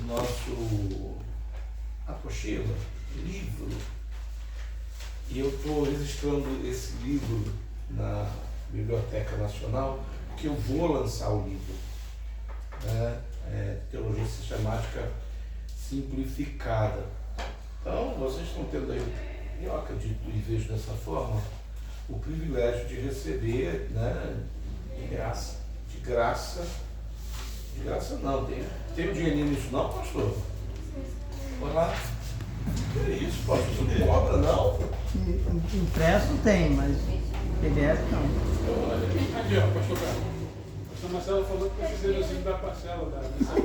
nosso apostila, livro. E eu estou registrando esse livro na Biblioteca Nacional, porque eu vou lançar o livro, né? Teologia Sistemática Simplificada. Então, vocês estão tendo aí, eu acredito e vejo dessa forma, o privilégio de receber, né, de graça não, tem um dinheirinho nisso não, pastor? Vai lá. Que isso, pastor? Você não cobra não? Impresso tem, mas PDF não. Aqui, ó, pastor Carlos. O pastor Marcelo falou que precisa assim da parcela da mensagem.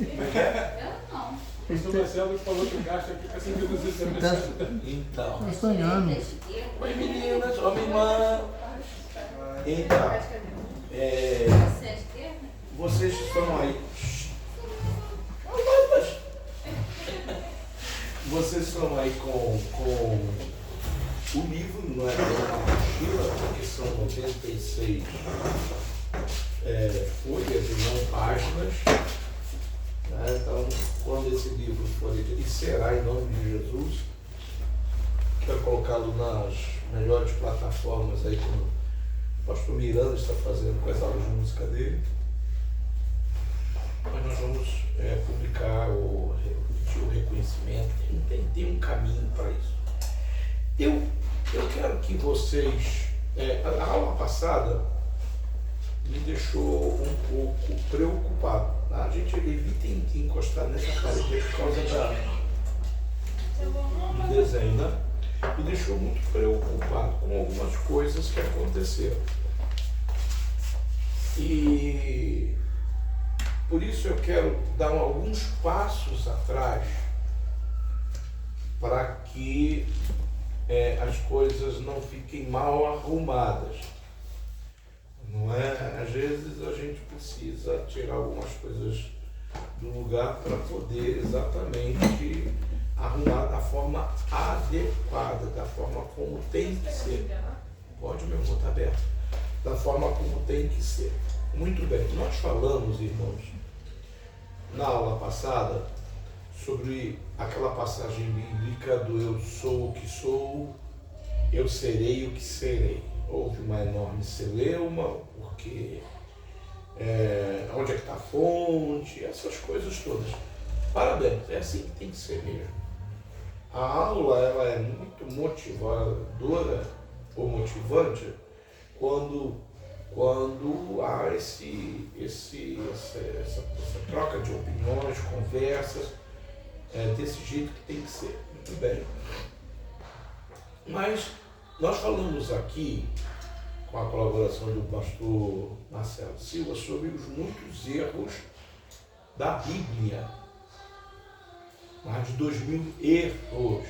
Como é que é? Eu não. O pastor Marcelo falou que o gasto aqui está sendo reduzido da mensagem. Então. Estou sonhando. Oi meninas, ó minha irmã. Então, Você é esquerda? vocês estão aí. Vocês estão aí com o livro, não é uma mochila, porque são 96 folhas e não páginas. Né? Então, quando esse livro for lido, e será em nome de Jesus, quero colocá-lo nas melhores plataformas aí, como o pastor Miranda está fazendo com as aulas de música dele. Mas nós vamos publicar o reconhecimento, tem um caminho para isso. Eu quero que vocês, a aula passada me deixou um pouco preocupado. A gente evita encostar nessa parede por causa do desenho, né? Me deixou muito preocupado com algumas coisas que aconteceram. E por isso eu quero dar alguns passos atrás para que as coisas não fiquem mal arrumadas. Não é? Às vezes a gente precisa tirar algumas coisas do lugar para poder exatamente arrumar da forma adequada, da forma como tem que ser. Pode, meu amor, está aberto. Da forma como tem que ser. Muito bem, nós falamos, irmãos, na aula passada, sobre aquela passagem bíblica do eu sou o que sou, eu serei o que serei. Houve uma enorme celeuma, porque onde é que está a fonte, essas coisas todas. Parabéns, é assim que tem que ser mesmo. A aula ela é muito motivadora ou motivante quando há essa troca de opiniões, conversas, desse jeito que tem que ser. Muito bem. Mas nós falamos aqui, com a colaboração do pastor Marcelo Silva, sobre os muitos erros da Bíblia. Mais de 2000 erros.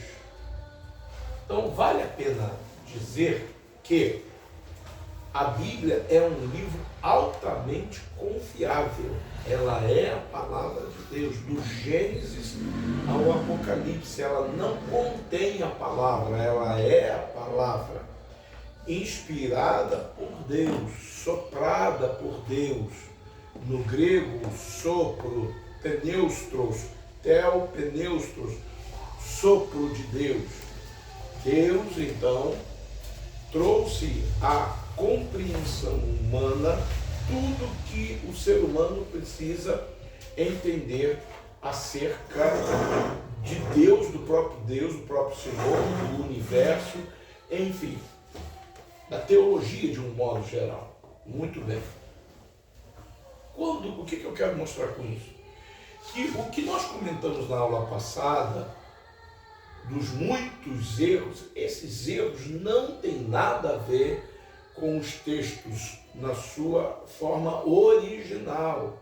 Então vale a pena dizer que a Bíblia é um livro altamente confiável. Ela é a palavra de Deus, do Gênesis ao Apocalipse. Ela não contém a palavra, ela é a palavra. Inspirada por Deus, soprada por Deus. No grego, sopro, pneustros, pneustros, sopro de Deus. Deus, então, trouxe a compreensão humana tudo que o ser humano precisa entender acerca de Deus, do próprio Senhor, do universo, enfim, da teologia de um modo geral. Muito bem. O que eu quero mostrar com isso? Que o que nós comentamos na aula passada, dos muitos erros, esses erros não têm nada a ver com os textos na sua forma original.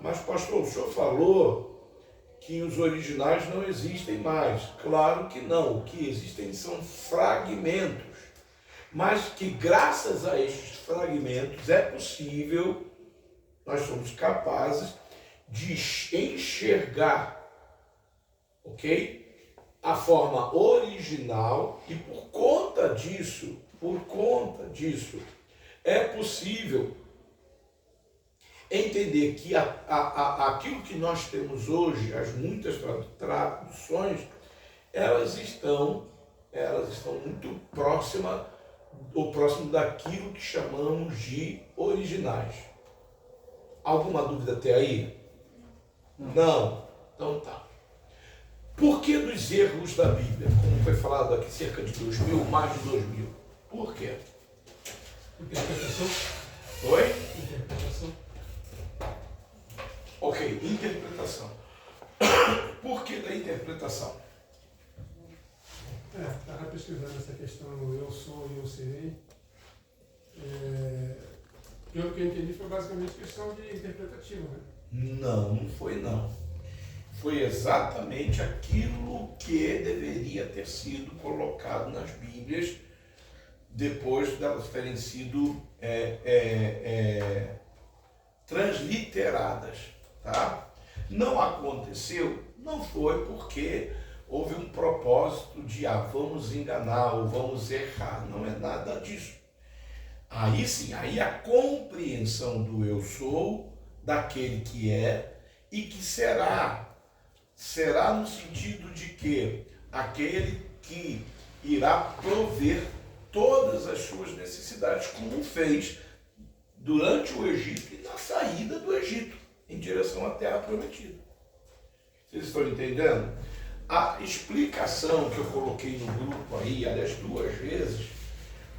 Mas pastor, o senhor falou que os originais não existem mais. Claro que não. O que existem são fragmentos. Mas que graças a estes fragmentos é possível, nós somos capazes de enxergar, ok? A forma original, e por conta disso, é possível entender que aquilo que nós temos hoje, as muitas traduções, elas estão muito próximo daquilo que chamamos de originais. Alguma dúvida até aí? Não? Então tá. Por que dos erros da Bíblia? Como foi falado aqui, cerca de 2000, mais de 2000. Por quê? Interpretação? Oi? Interpretação. Ok, interpretação. Por que da interpretação? Estava pesquisando essa questão eu sou e eu serei. Pelo que eu entendi, foi basicamente questão de interpretativa, né? Não foi não. Foi exatamente aquilo que deveria ter sido colocado nas Bíblias depois delas terem sido transliteradas. Tá? Não aconteceu, não foi porque houve um propósito de vamos enganar ou vamos errar. Não é nada disso. Aí sim, aí a compreensão do eu sou, daquele que é e que será no sentido de que aquele que irá prover todas as suas necessidades, como fez durante o Egito e na saída do Egito, em direção à Terra Prometida. Vocês estão entendendo? A explicação que eu coloquei no grupo aí, aliás, 2 vezes,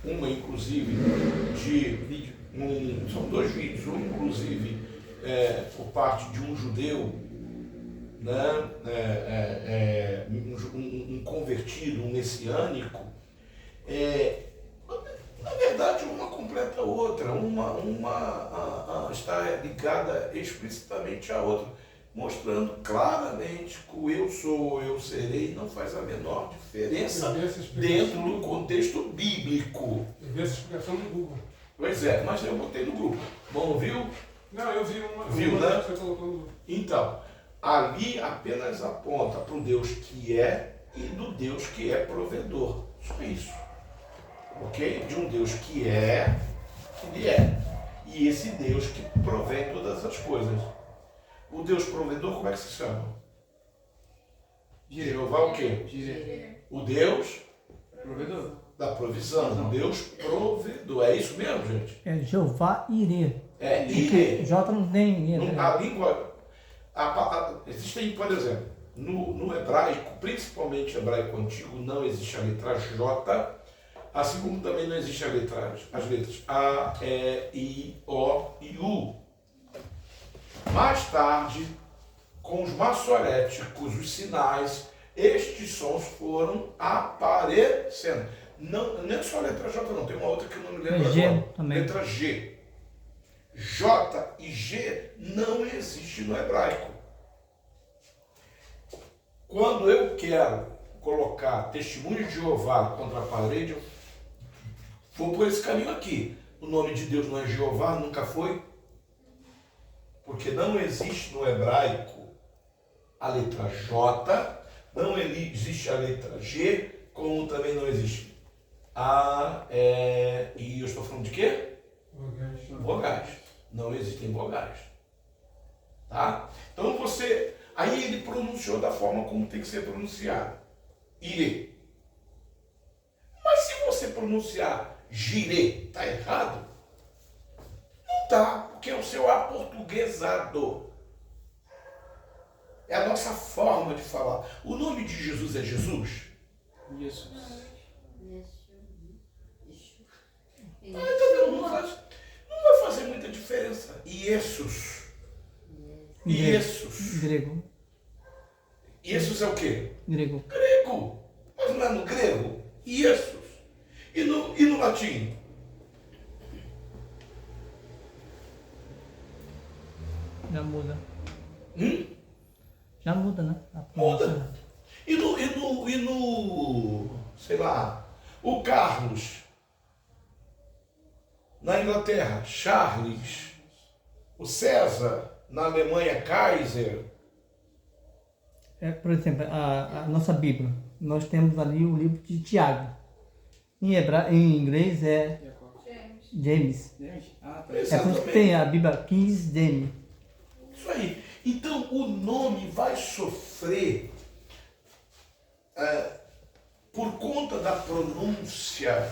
uma inclusive são 2 vídeos, um inclusive por parte de um judeu, né, um convertido, um messiânico, na verdade uma completa a outra, uma está ligada explicitamente à outra, mostrando claramente que o eu sou, eu serei não faz a menor diferença dentro do contexto bíblico. Eu vi essa explicação no Google. Pois é, mas eu botei no grupo. Bom, viu? Não, eu vi uma né? que você colocou no Google. Então, ali apenas aponta para o Deus que é e do Deus que é provedor. Só isso. Ok? De um Deus que é, ele é. E esse Deus que provém todas as coisas. O Deus provedor, como é que se chama? Jeová o quê? Jireh. O Deus Provedor. da provisão. O Deus provedor. É isso mesmo, gente? É Jeová Irê. É Irê. J não tem Irê. Né? A língua... existem, por exemplo, no hebraico, principalmente hebraico antigo, não existe a letra J, assim como também não existe as letras A, E, I, O e U. Mais tarde, com os maçoréticos, os sinais, estes sons foram aparecendo. Não é só a letra J, não, tem uma outra que eu não me lembro G agora. também. Letra G. J e G não existe no hebraico. Quando eu quero colocar testemunho de Jeová contra a parede, eu vou por esse caminho aqui. O nome de Deus não é Jeová, nunca foi. Porque não existe no hebraico a letra J, não existe a letra G, como também não existe A, E, e eu estou falando de quê? Vogais. Não existem vogais. Tá? Então aí ele pronunciou da forma como tem que ser pronunciado. Irê. Mas se você pronunciar girê, está errado? Não tá, porque é o seu aportuguesado. É a nossa forma de falar. O nome de Jesus é Jesus? Jesus. Então não vai fazer muita diferença. Iesus. Iesus. Grego. Iesus é o quê? Grego. Grego. Mas não é no grego? Iesus. E no latim? Já muda. Já muda, né? Muda. E no, sei lá, o Carlos, na Inglaterra, Charles, o César, na Alemanha, Kaiser. Por exemplo, a nossa Bíblia, nós temos ali o livro de Tiago. Em inglês é James. James. Ah, tá. É por isso que tem a Bíblia King James. Isso aí. Então o nome vai sofrer por conta da pronúncia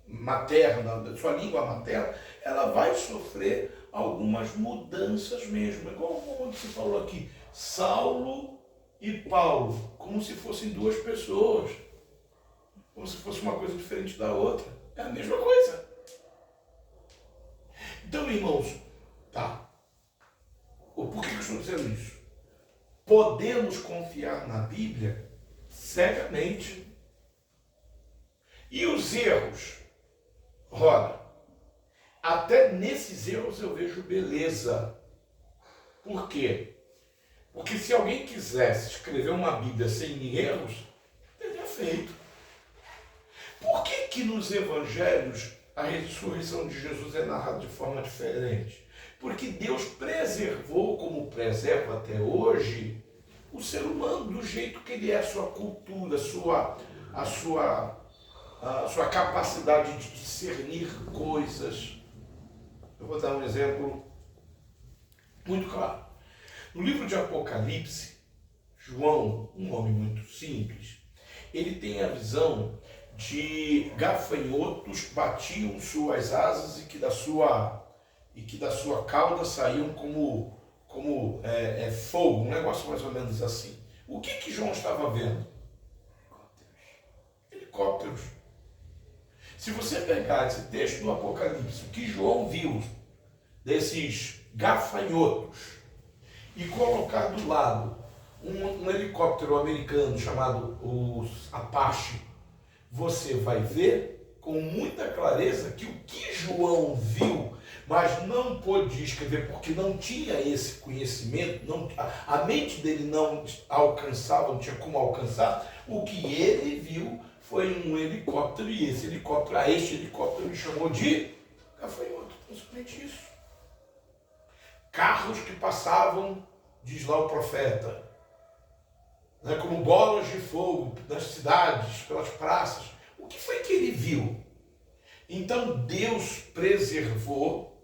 materna, da sua língua materna, ela vai sofrer algumas mudanças mesmo. Igual como você falou aqui, Saulo e Paulo, como se fossem duas pessoas, como se fosse uma coisa diferente da outra. É a mesma coisa. Então, irmãos, tá. Por que eu estou dizendo isso? Podemos confiar na Bíblia cegamente. E os erros? Ora, até nesses erros eu vejo beleza. Por quê? Porque se alguém quisesse escrever uma Bíblia sem erros, teria feito. Por que nos evangelhos a ressurreição de Jesus é narrada de forma diferente? Porque Deus preservou, como preserva até hoje, o ser humano do jeito que ele é, a sua cultura, a sua capacidade de discernir coisas. Eu vou dar um exemplo muito claro. No livro de Apocalipse, João, um homem muito simples, ele tem a visão de gafanhotos batiam suas asas e que da sua cauda saíam como fogo, um negócio mais ou menos assim. O que João estava vendo? Helicópteros. Se você pegar esse texto do Apocalipse, o que João viu desses gafanhotos e colocar do lado um helicóptero americano chamado os Apache, você vai ver com muita clareza que o que João viu, mas não pôde escrever porque não tinha esse conhecimento, a mente dele não alcançava, não tinha como alcançar, o que ele viu foi um helicóptero, e esse helicóptero ele chamou de gafanhoto, simplesmente isso. Carros que passavam, diz lá o profeta, como bolas de fogo nas cidades, pelas praças. O que foi que ele viu? Então Deus preservou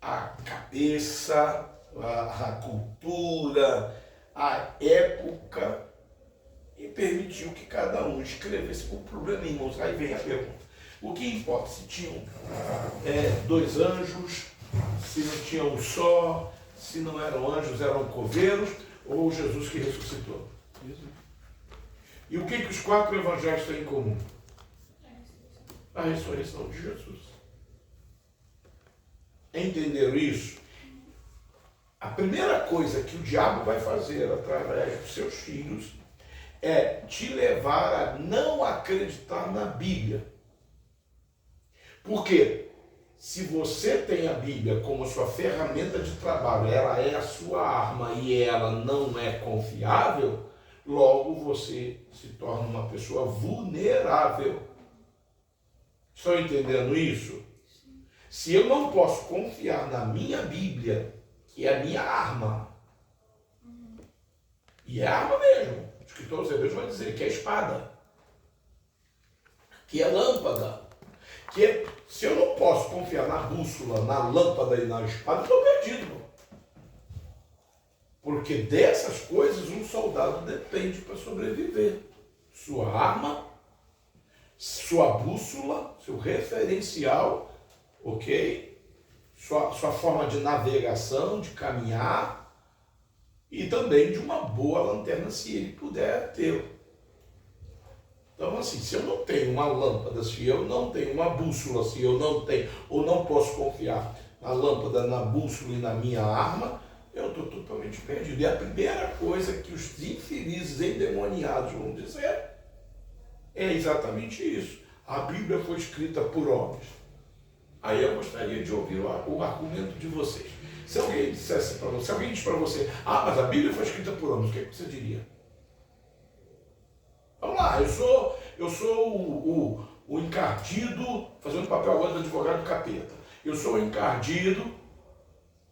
a cabeça, a cultura, a época e permitiu que cada um escrevesse. O problema, irmãos, aí vem a pergunta. O que importa se tinham dois anjos, se não tinham um só, se não eram anjos, eram coveiros, ou Jesus que ressuscitou? E o que os 4 evangelhos têm em comum? A ressurreição de Jesus. Entenderam isso? A primeira coisa que o diabo vai fazer através dos seus filhos é te levar a não acreditar na Bíblia. Por quê? Se você tem a Bíblia como sua ferramenta de trabalho, ela é a sua arma e ela não é confiável, logo você se torna uma pessoa vulnerável. Estão entendendo isso? Se eu não posso confiar na minha Bíblia, que é a minha arma, e é arma mesmo, o escritor aos Hebreus vai dizer que é espada, que é lâmpada, se eu não posso confiar na bússola, na lâmpada e na espada, eu estou perdido. Porque dessas coisas um soldado depende para sobreviver. Sua arma, sua bússola, seu referencial, ok? Sua forma de navegação, de caminhar, e também de uma boa lanterna, se ele puder ter. Então, assim, se eu não tenho uma lâmpada, se eu não tenho uma bússola, se eu não tenho, ou não posso confiar na lâmpada, na bússola e na minha arma, eu estou totalmente perdido. E a primeira coisa que os infelizes endemoniados vão dizer é exatamente isso. A Bíblia foi escrita por homens. Aí eu gostaria de ouvir o argumento de vocês. Se alguém dissesse para você, se alguém diz para você, mas a Bíblia foi escrita por homens, o que você diria? Vamos lá, eu sou o encardido, fazendo papel agora do advogado capeta. Eu sou o encardido.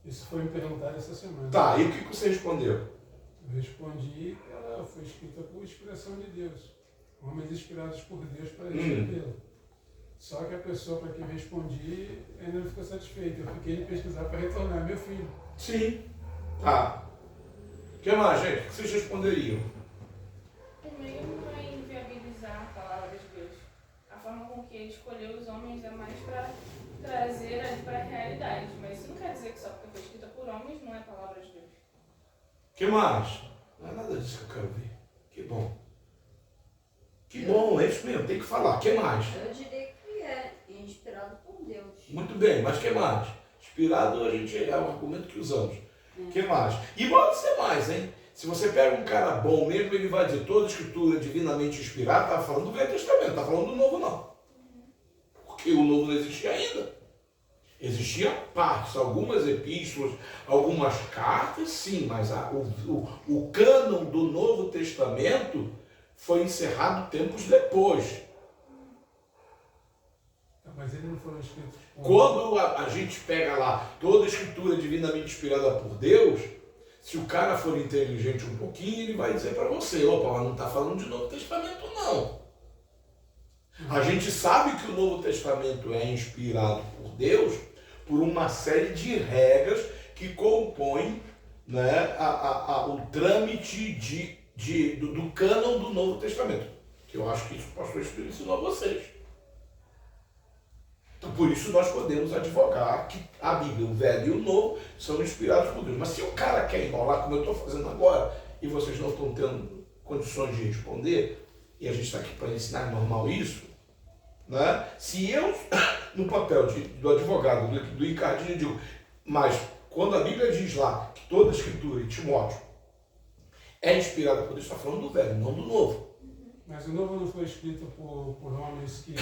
Isso foi me perguntado essa semana. Tá, e o que você respondeu? Eu respondi que ela foi escrita por inspiração de Deus. Homens inspirados por Deus para escrevê-la. Só que a pessoa para quem eu respondi ainda não ficou satisfeita. Eu fiquei de pesquisar para retornar, meu filho. Sim. Tá. O que mais, gente? O que vocês responderiam? Primeiro, para inviabilizar a palavra de Deus. A forma com que ele escolheu os homens é mais para trazer ali para a realidade. Mas isso não quer dizer que só porque foi escrita por homens não é a palavra de Deus. O que mais? Não é nada disso que eu quero ver. Que bom. Que bom, é isso mesmo, tem que falar. O que mais? Eu diria que é inspirado por Deus. Muito bem, mas o que mais? Inspirado, a gente é o argumento que usamos. O que mais? E pode ser mais, hein? Se você pega um cara bom mesmo, ele vai dizer toda a escritura divinamente inspirada, está falando do Velho Testamento, está falando do Novo não. Porque o Novo não existia ainda. Existiam partes, algumas epístolas, algumas cartas, sim, mas o cânon do Novo Testamento foi encerrado tempos depois. Mas eles não foram escritos por... Quando a gente pega lá toda a escritura divinamente inspirada por Deus, se o cara for inteligente um pouquinho, ele vai dizer para você, opa, mas não está falando de Novo Testamento não. A gente sabe que o Novo Testamento é inspirado por Deus por uma série de regras que compõem, né, o trâmite do cânon do Novo Testamento. Que eu acho que isso o pastor Espírito ensinou a vocês. Então, por isso nós podemos advogar que a Bíblia, o Velho e o Novo, são inspirados por Deus. Mas se o cara quer enrolar, como eu estou fazendo agora, e vocês não estão tendo condições de responder, e a gente está aqui para ensinar normal isso, né? Se eu, no papel do advogado, do Ricardinho, digo, mas quando a Bíblia diz lá que toda a escritura, em Timóteo, é inspirada por Deus, está falando do Velho, não do Novo. Mas o Novo não foi escrito por homens que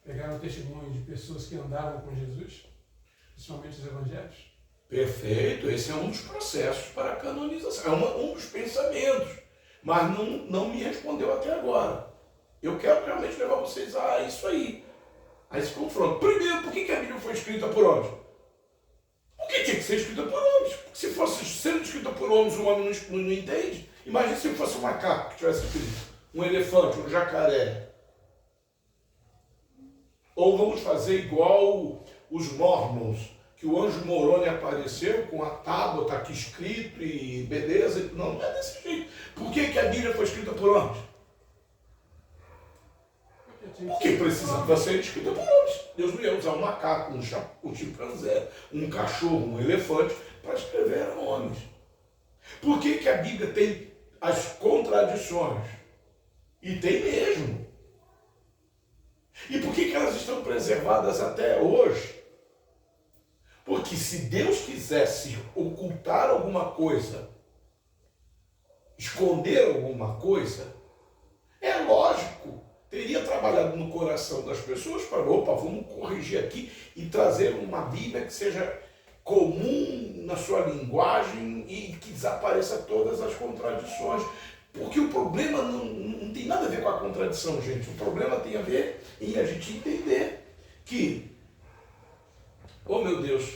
pegaram testemunho de pessoas que andavam com Jesus, principalmente os evangelhos? Perfeito, esse é um dos processos para a canonização, é um dos pensamentos, mas não me respondeu até agora. Eu quero realmente levar vocês a isso aí, a esse confronto. Primeiro, por que a Bíblia foi escrita por homens? Porque tinha que ser escrita por homens. Porque se fosse sendo escrita por homens, o homem não entende. Imagina se fosse um macaco que tivesse escrito, um elefante, um jacaré. Ou vamos fazer igual os Mormons, que o anjo Moroni apareceu com a tábua, está aqui escrito e beleza. Não é desse jeito. Por que a Bíblia foi escrita por homens? Porque precisava ser escrita por homens. Deus não ia usar um macaco, um chimpanzé, um cachorro, um elefante para escrever a homens. Por que a Bíblia tem as contradições? E tem mesmo. E por que elas estão preservadas até hoje? Porque se Deus quisesse ocultar alguma coisa, esconder alguma coisa, é lógico, teria trabalhado no coração das pessoas para, vamos corrigir aqui e trazer uma Bíblia que seja comum na sua linguagem e que desapareça todas as contradições. Porque o problema não tem nada a ver com a contradição, gente. O problema tem a ver em a gente entender que, oh meu Deus,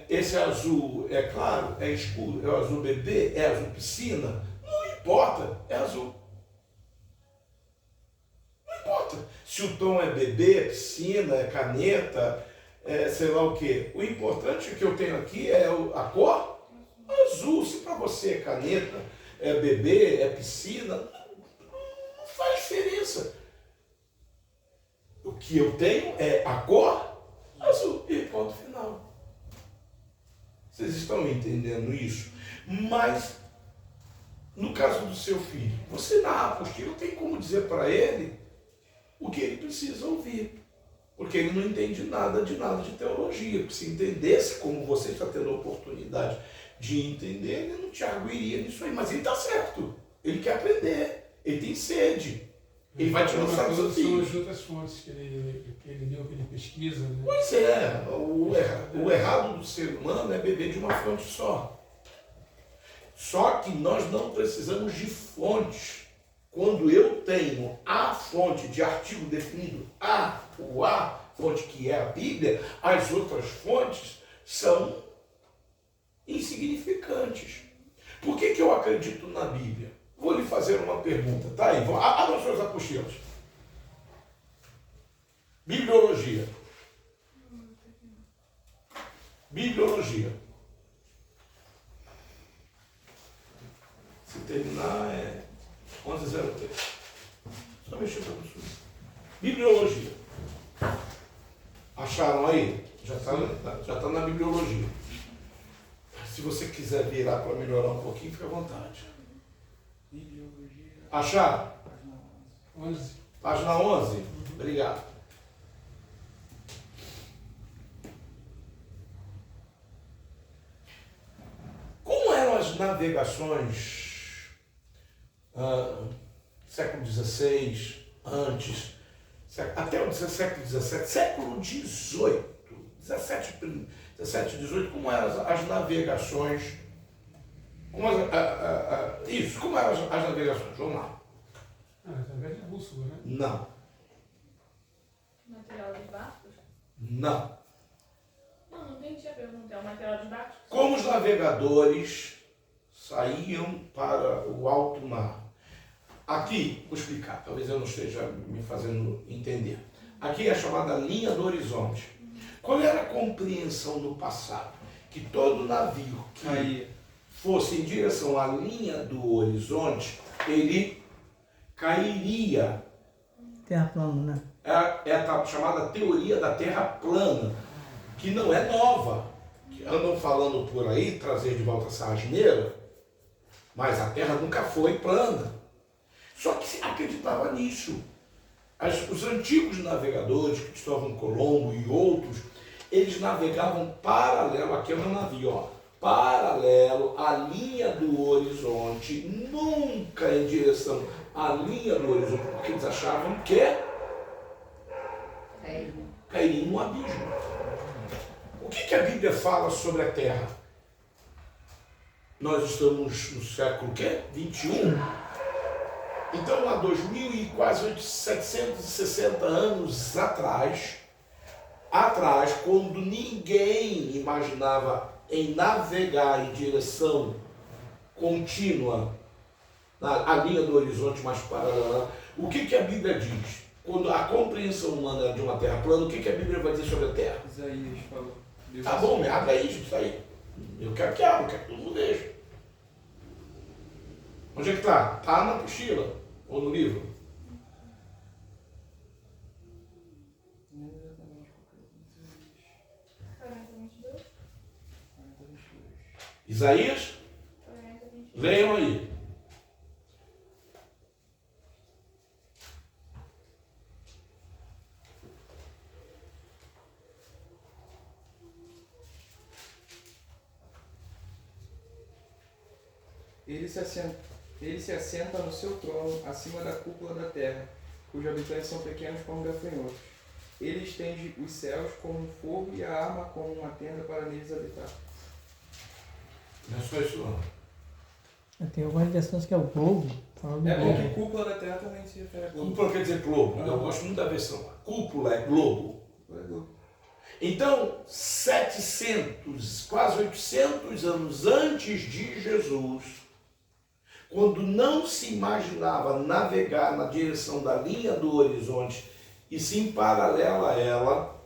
esse azul é claro, é escuro, é o azul bebê, é azul piscina, não importa, é azul. Não importa se o tom é bebê, é piscina, é caneta, sei lá o quê. O importante que eu tenho aqui é a cor azul. Se para você é caneta, é bebê, é piscina, não faz diferença. O que eu tenho é a cor azul e ponto final. Vocês estão entendendo isso? Mas, no caso do seu filho, você na apostila tem como dizer para ele o que ele precisa ouvir. Porque ele não entende nada de teologia. Porque se entendesse como você está tendo a oportunidade de entender, ele não te arguiria nisso aí. Mas ele está certo. Ele quer aprender. Ele tem sede. Ele vai te lançar desafios. São as outras fontes que ele leu, que ele pesquisa. Né? Pois é. O errado do ser humano é beber de uma fonte só. Só que nós não precisamos de fontes. Quando eu tenho a fonte de artigo definido a fonte que é a Bíblia, as outras fontes são insignificantes. Por que eu acredito na Bíblia? Vou lhe fazer uma pergunta, tá aí? Abra suas apostilas. Bibliologia. Bibliologia. Se terminar é 11:03. Só mexer para o Bibliologia. Acharam aí? Já tá na bibliologia. Se você quiser virar para melhorar um pouquinho, fica à vontade. Bibliologia. Acharam? Página 11. 11. Página 11? Obrigado. Como eram as navegações século XVI, antes, até o século XVII, século XVIII, 17 e 18, como eram as navegações? Como como eram as navegações? Vamos lá. Através de bússola, né? Não. Material dos barcos? Não. Não entendi a pergunta. É o material dos barcos? Como os navegadores saíam para o alto mar? Aqui, vou explicar, talvez eu não esteja me fazendo entender. Aqui é a chamada linha do horizonte. Qual era a compreensão no passado? Que todo navio que Aí. fosse em direção à linha do horizonte, ele cairia. Terra plana, né? É a chamada teoria da Terra plana, que não é nova. Que andam falando por aí, trazer de volta essa asneira, mas a Terra nunca foi plana. Só que se acreditava nisso. Os antigos navegadores, Cristóvão Colombo e outros, eles navegavam paralelo, aqui é o meu navio, ó, paralelo à linha do horizonte, nunca em direção à linha do horizonte, porque eles achavam que cairiam no abismo. O que a Bíblia fala sobre a Terra? Nós estamos no século quê? 21. Então, há 2.000 e quase 760 anos atrás, quando ninguém imaginava em navegar em direção contínua à linha do horizonte mais paralela, o que a Bíblia diz? Quando a compreensão humana é de uma terra plana, o que a Bíblia vai dizer sobre a Terra? Isaías falou. Deus Tá bom, me abre aí, isso aí. Eu quero que abra, eu quero que todo mundo veja. Onde é que está? Está na apostila ou no livro? Não é exatamente qualquer coisa. 40:22? Isaías? 40:22. Leiam aí. Ele se assenta no seu trono, acima da cúpula da terra, cujos habitantes são pequenos como gafanhotos. Ele estende os céus como um forro e a arma como uma tenda para neles habitar. Não é só isso não. Tem algumas versões que é o globo. Fala do É bom globo. que cúpula da terra também se refere a globo. Cúpula quer dizer globo. Eu gosto muito da versão. Cúpula é globo. Cúpula é globo. Então, 700, quase 800 anos antes de Jesus, quando não se imaginava navegar na direção da linha do horizonte e sim paralela a ela,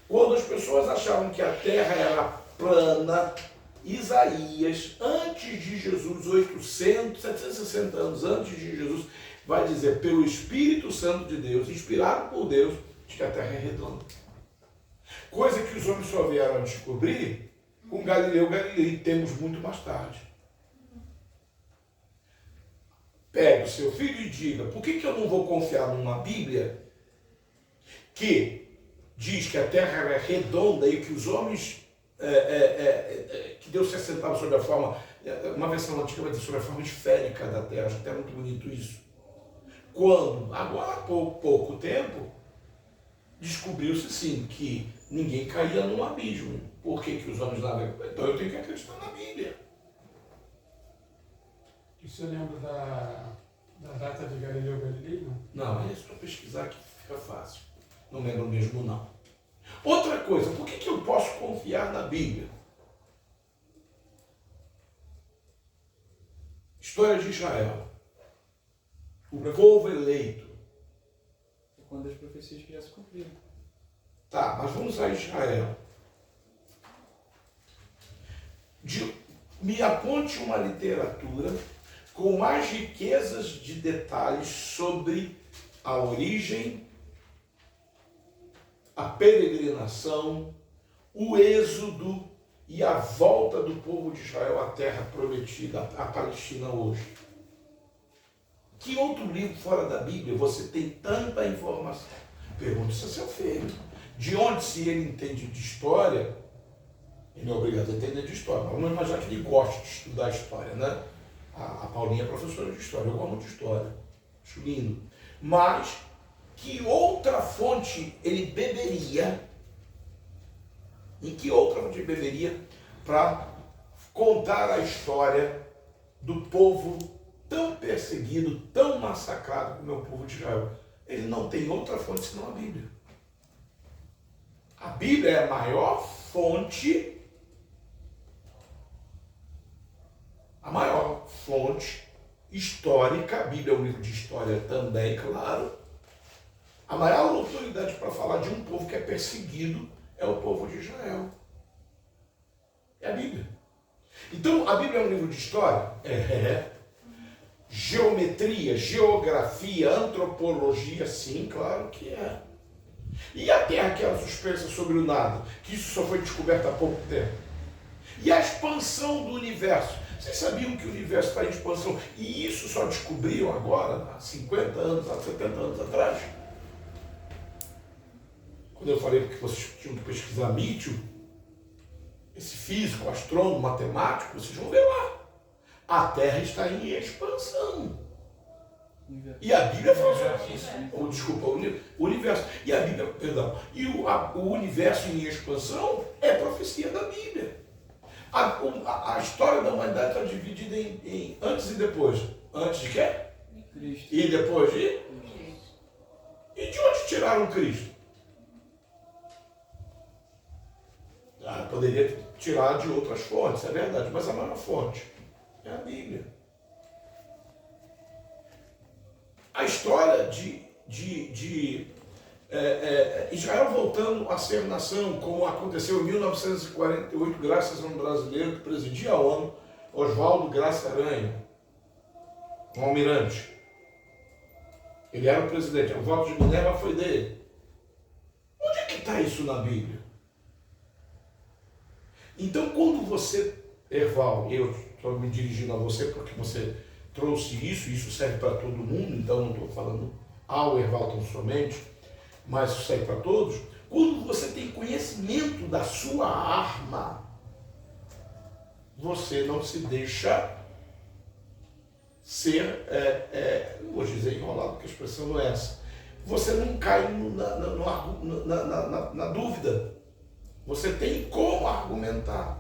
quando as pessoas achavam que a Terra era plana, Isaías, antes de Jesus, 760 anos antes de Jesus, vai dizer, pelo Espírito Santo de Deus, inspirado por Deus, de que a Terra é redonda. Coisa que os homens só vieram a descobrir com Galileu Galilei, temos muito mais tarde. Pegue o seu filho e diga, por que eu não vou confiar numa Bíblia que diz que a Terra é redonda e que os homens, que Deus se assentava sobre a forma, uma versão antiga vai dizer sobre a forma esférica da Terra, acho até muito bonito isso. Quando, agora há pouco tempo, descobriu-se sim que ninguém caía num abismo. Por que os homens navegam? Então eu tenho que acreditar na Bíblia. O senhor lembra da data de Galileu Galilei? Não? Não, é isso para pesquisar que fica fácil. Não lembro mesmo, não. Outra coisa, por que eu posso confiar na Bíblia? História de Israel. O povo eleito. conta das profecias que já se cumpriram. Tá, mas vamos a Israel. Me aponte uma literatura com mais riquezas de detalhes sobre a origem, a peregrinação, o êxodo e a volta do povo de Israel à terra prometida, à Palestina hoje. Que outro livro fora da Bíblia você tem tanta informação? Pergunta isso a seu filho. De onde, se ele entende de história, ele não é obrigado a entender de história, mas vamos imaginar que ele gosta de estudar história, né? A Paulinha é professora de história, eu gosto de história, acho lindo. Mas que outra fonte ele beberia, em que outra fonte ele beberia para contar a história do povo tão perseguido, tão massacrado como é o povo de Israel? Ele não tem outra fonte senão a Bíblia. A Bíblia é a maior fonte histórica. A Bíblia é um livro de história também, claro. A maior autoridade para falar de um povo que é perseguido é o povo de Israel. É a Bíblia. Então, a Bíblia é um livro de história? É. Geometria, geografia, antropologia, sim, claro que é. E a Terra, que era suspensa sobre o nada, que isso só foi descoberto há pouco tempo. E a expansão do universo. Vocês sabiam que o universo está em expansão? E isso só descobriram agora, há 50 anos, há 70 anos atrás? Quando eu falei que vocês tinham que pesquisar Mitchell, esse físico, astrônomo, matemático, vocês vão ver lá. A Terra está em expansão. E a Bíblia fala sobre isso. Ou, desculpa, o universo. E a Bíblia, perdão. E o universo em expansão é profecia da Bíblia. A história da humanidade está dividida em antes e depois. Antes de quê? Cristo. E depois de? E de onde tiraram Cristo? Poderia tirar de outras fontes, é verdade, mas a maior fonte é a Bíblia. A história de Israel voltando a ser nação, como aconteceu em 1948, graças a um brasileiro que presidia a ONU, Oswaldo Graça Aranha, um almirante. Ele era o presidente, o voto de Minerva foi dele. Onde é que está isso na Bíblia? Então, quando você, Erval, eu estou me dirigindo a você porque você trouxe isso serve para todo mundo, então não estou falando ao Erval tão somente, mas isso serve para todos. Quando você tem conhecimento da sua arma, você não se deixa ser, não vou dizer enrolado, porque a expressão não é essa. Você não cai na dúvida. Você tem como argumentar.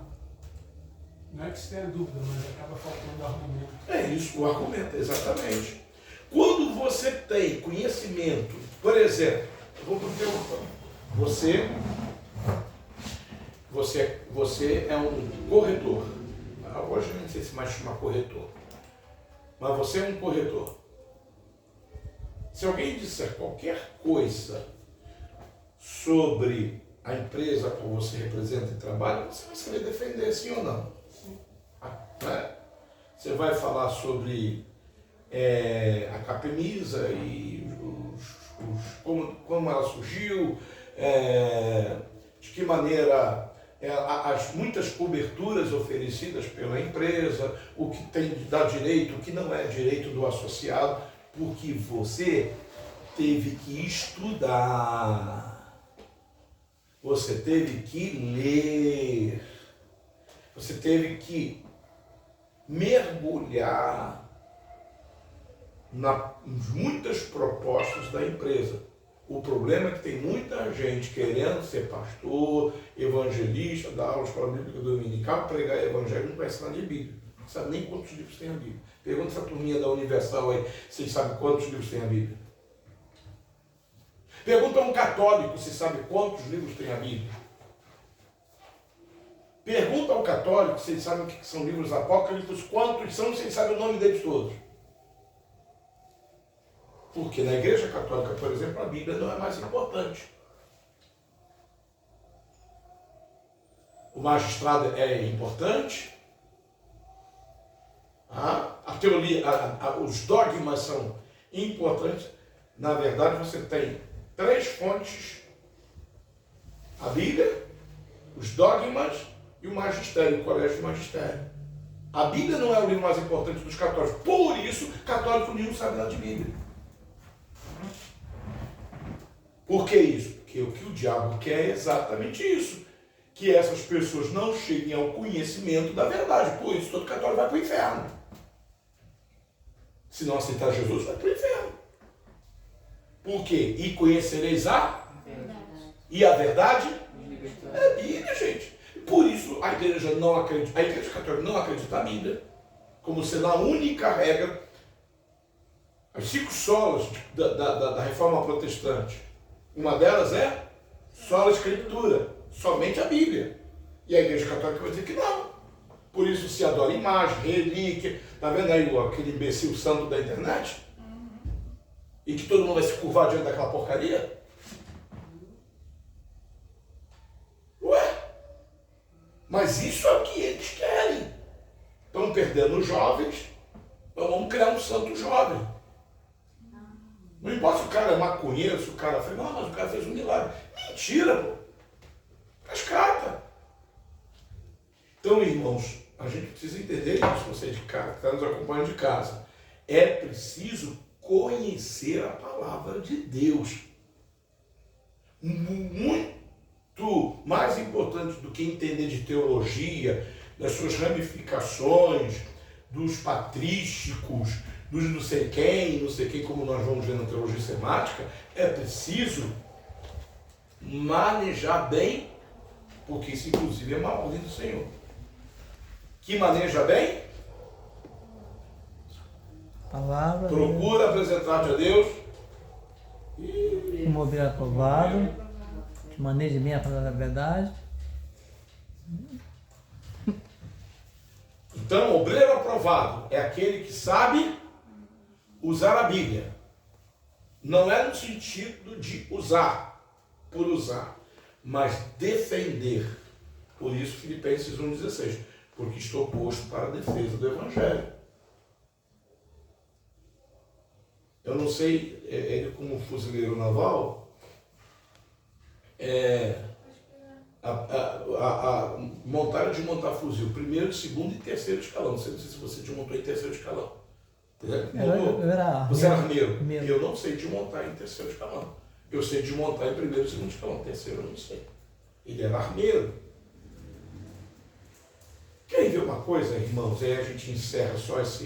Não é que você tenha dúvida, mas acaba faltando argumento. É isso, o argumento, exatamente. Quando você tem conhecimento, por exemplo, eu vou perguntar, você é um corretor. Hoje eu não sei se mais chama corretor, mas você é um corretor. Se alguém disser qualquer coisa sobre a empresa que você representa e trabalha, você vai saber defender, sim ou não? Né? Você vai falar sobre a Capemisa e como ela surgiu, de que maneira as muitas coberturas oferecidas pela empresa, o que tem de dar direito, o que não é direito do associado, porque você teve que estudar. Você teve que ler, você teve que mergulhar nas muitas propostas da empresa. O problema é que tem muita gente querendo ser pastor, evangelista, dar aula de escola bíblica dominical, pregar evangelho, não conhece nada de Bíblia. Não sabe nem quantos livros tem a Bíblia. Pergunta essa turminha da Universal aí, vocês sabem quantos livros tem a Bíblia? Pergunta a um católico se sabe quantos livros tem a Bíblia. Pergunta ao católico se eles sabem o que são livros apócrifos, quantos são, se eles sabem o nome deles todos. Porque na Igreja Católica, por exemplo, a Bíblia não é mais importante. O magistrado é importante. A teoria, os dogmas são importantes. Na verdade, você tem 3 fontes: a Bíblia, os dogmas e o magistério, o colégio do magistério. A Bíblia não é o livro mais importante dos católicos. Por isso, católico nenhum sabe nada de Bíblia. Por que isso? Porque o que o diabo quer é exatamente isso. Que essas pessoas não cheguem ao conhecimento da verdade. Por isso, todo católico vai para o inferno. Se não aceitar Jesus, vai para o inferno. Por quê? E conhecereis a Verdade. E a verdade é a Bíblia, gente. Por isso a igreja não acredita, a igreja católica não acredita na Bíblia como sendo a única regra. As 5 solas da reforma protestante, uma delas é sola escritura, somente a Bíblia. E a igreja católica vai dizer que não. Por isso se adora imagem, relíquia. Tá vendo aí aquele imbecil santo da internet? E que todo mundo vai se curvar diante daquela porcaria? Ué? Mas isso é o que eles querem. Estão perdendo os jovens, então vamos criar um santo jovem. Não importa se o cara é maconheiro, se o cara fez, não, mas o cara fez um milagre. Mentira, pô. Faz carta. Então, irmãos, a gente precisa entender isso, você de casa, que está nos acompanhando de casa. É preciso conhecer a palavra de Deus. Muito mais importante do que entender de teologia, das suas ramificações, dos patrísticos, dos não sei quem, como nós vamos ver na teologia sistemática, é preciso manejar bem, porque isso inclusive é uma ordem do Senhor. Que maneja bem? Palavra. Procura apresentar-te a Deus. Como obreiro aprovado. Que maneje bem a palavra da verdade. Então, obreiro aprovado é aquele que sabe usar a Bíblia. Não é no sentido de usar, por usar, mas defender. Por isso, Filipenses 1,16. Porque estou posto para a defesa do Evangelho. Eu não sei, ele como fuzileiro naval, a montar de montar fuzil, primeiro, segundo e terceiro escalão. Não sei se você desmontou em terceiro escalão. Você era armeiro. Eu não sei desmontar em terceiro escalão. Eu sei desmontar em primeiro e segundo escalão. Terceiro eu não sei. Ele era armeiro. Querem ver uma coisa, irmãos? Aí a gente encerra só essa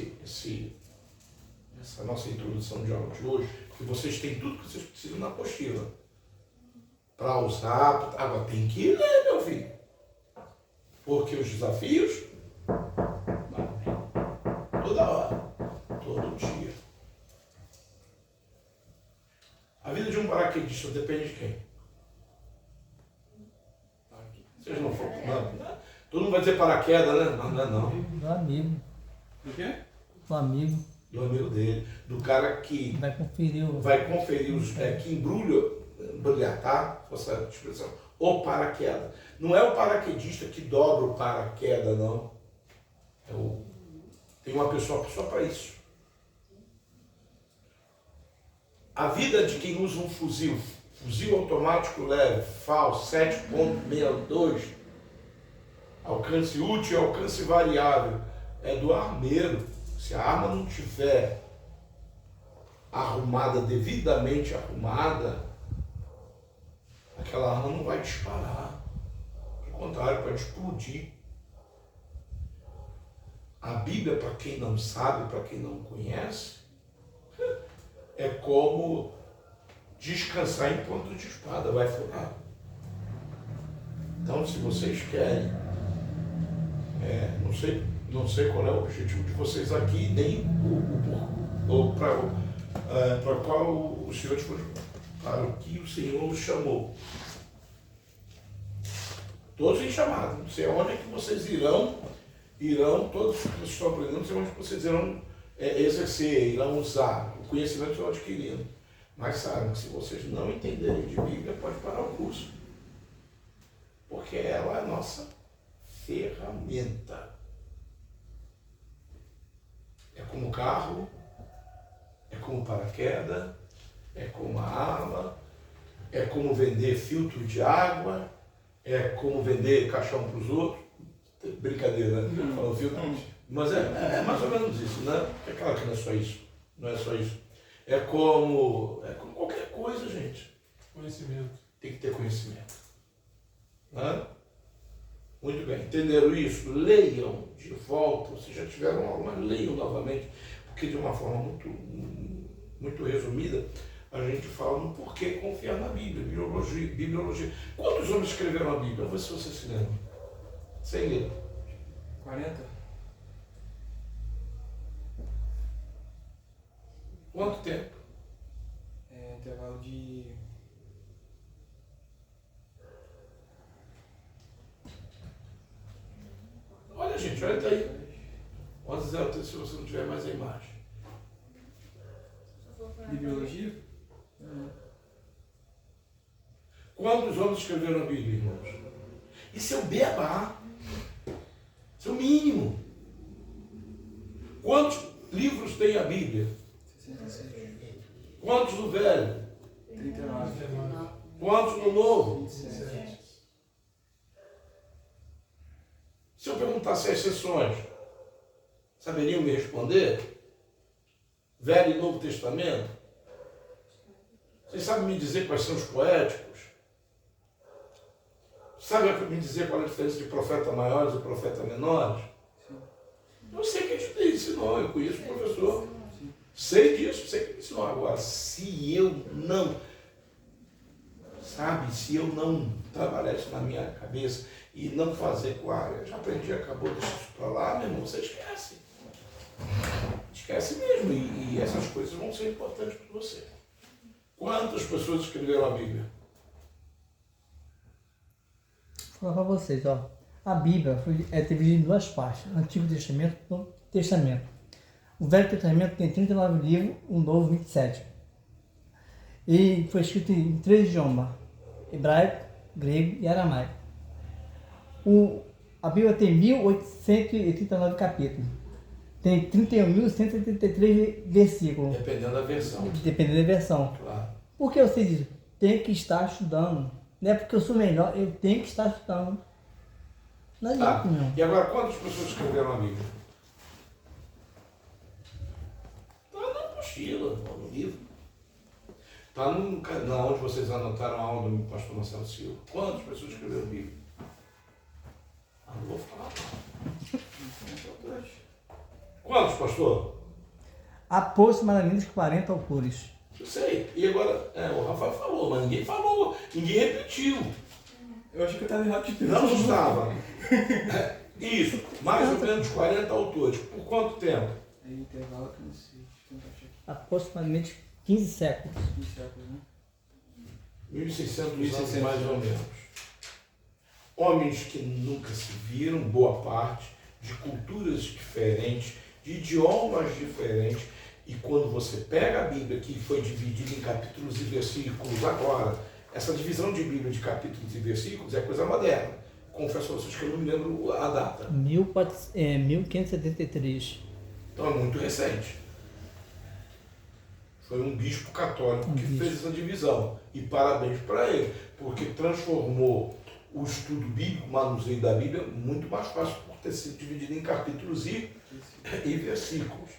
nossa introdução de aula de hoje, que vocês têm tudo que vocês precisam na apostila. Para usar, agora tem que ler, meu filho. Porque os desafios toda hora, todo dia. A vida de um paraquedista depende de quem? Vocês não foram. Todo mundo vai dizer paraquedas, né? Não, não é não. Do amigo. Do quê? Do amigo. Do amigo dele. Do cara que Vai conferir os que embrulha, tá? Essa expressão. O paraquedas. Não é o paraquedista que dobra o paraquedas, não. Tem uma pessoa só para isso. A vida de quem usa um fuzil automático leve, FAL 7.62, alcance útil e alcance variável, é do armeiro. Se a arma não estiver arrumada, devidamente arrumada, aquela arma não vai disparar. Pelo contrário, pode explodir. A Bíblia, para quem não sabe, para quem não conhece, é como descansar em ponto de espada, vai furar. Então, se vocês querem, não sei qual é o objetivo de vocês aqui, nem para qual o Senhor para o que o Senhor os chamou. Todos em chamado. Não sei onde é que vocês irão, todos que estão aprendendo, não sei onde vocês irão exercer, irão usar. O conhecimento estão adquirindo. Mas sabem que se vocês não entenderem de Bíblia, pode parar o curso. Porque ela é a nossa ferramenta. É como carro, é como paraquedas, é como a arma, é como vender filtro de água, é como vender caixão para os outros. Brincadeira, né? Falando filtro. Mas é mais ou menos isso, né? É claro que não é só isso. Não é só isso. É como qualquer coisa, gente. Conhecimento. Tem que ter conhecimento. Né? Muito bem. Entenderam isso? Leiam de volta. Vocês já tiveram aula, mas leiam novamente. Porque de uma forma muito resumida, a gente fala no porquê confiar na Bíblia, bibliologia. Quantos homens escreveram a Bíblia? Vamos ver se você se lembra. Sem ler. 40? Quanto tempo? Intervalo de... Olha, gente, olha daí. 11:03 se você não tiver mais a imagem. Bibliologia? Quantos homens escreveram a Bíblia, irmãos? Isso é o beabá. Isso é o mínimo. Quantos livros tem a Bíblia? 66. Quantos no Velho? 39. Quantos no Novo? 27. Se eu perguntasse as sessões, saberiam me responder? Velho e Novo Testamento? Vocês sabem me dizer quais são os poéticos? Sabem me dizer qual é a diferença de profeta maiores e profeta menores? Eu sei que a gente tem ensinou, eu conheço o professor. Sei disso, sei que ele ensinou. Agora, se eu não trabalhar isso na minha cabeça e não fazer com a já aprendi, acabou, deixa isso para lá, meu irmão, você esquece. Esquece mesmo. E essas coisas vão ser importantes para você. Quantas pessoas escreveram a Bíblia? Vou falar para vocês, ó. A Bíblia é dividida em duas partes, Antigo Testamento e Novo Testamento. O Velho Testamento tem 39 livros, o Novo 27. E foi escrito em 3 idiomas, hebraico, grego e aramaico. A Bíblia tem 1.839 capítulos. Tem 31.183 versículos. Dependendo da versão. Dependendo da versão. Claro. Por que você diz? Tem que estar estudando. Não é porque eu sou melhor, eu tenho que estar estudando. Não adianta, não. E agora, quantas pessoas escreveram a Bíblia? Está na apostila, no livro. Está no canal onde vocês anotaram a aula do pastor Marcelo Silva. Quantas pessoas escreveram a Bíblia? Não vou falar. Quantos, pastor? Aproximadamente 40 autores. Eu sei. E agora, o Rafael falou, mas ninguém falou, ninguém repetiu. Eu acho que eu estava errado de Não estava. Isso, mais ou menos 40 autores. Por quanto tempo? Aí intervalo que eu não sei. Deixa eu tentar achar aqui. Aproximadamente 15 séculos. 15 séculos, né? 1.600 anos mais ou menos. Homens que nunca se viram, boa parte, de culturas diferentes, de idiomas diferentes. E quando você pega a Bíblia, que foi dividida em capítulos e versículos, agora, essa divisão de Bíblia de capítulos e versículos é coisa moderna. Confesso a vocês que eu não me lembro a data. 1573. Então é muito recente. Foi um bispo católico que fez essa divisão. E parabéns para ele, porque transformou o estudo bíblico, o manuseio da Bíblia, muito mais fácil por ter sido dividido em capítulos e versículos.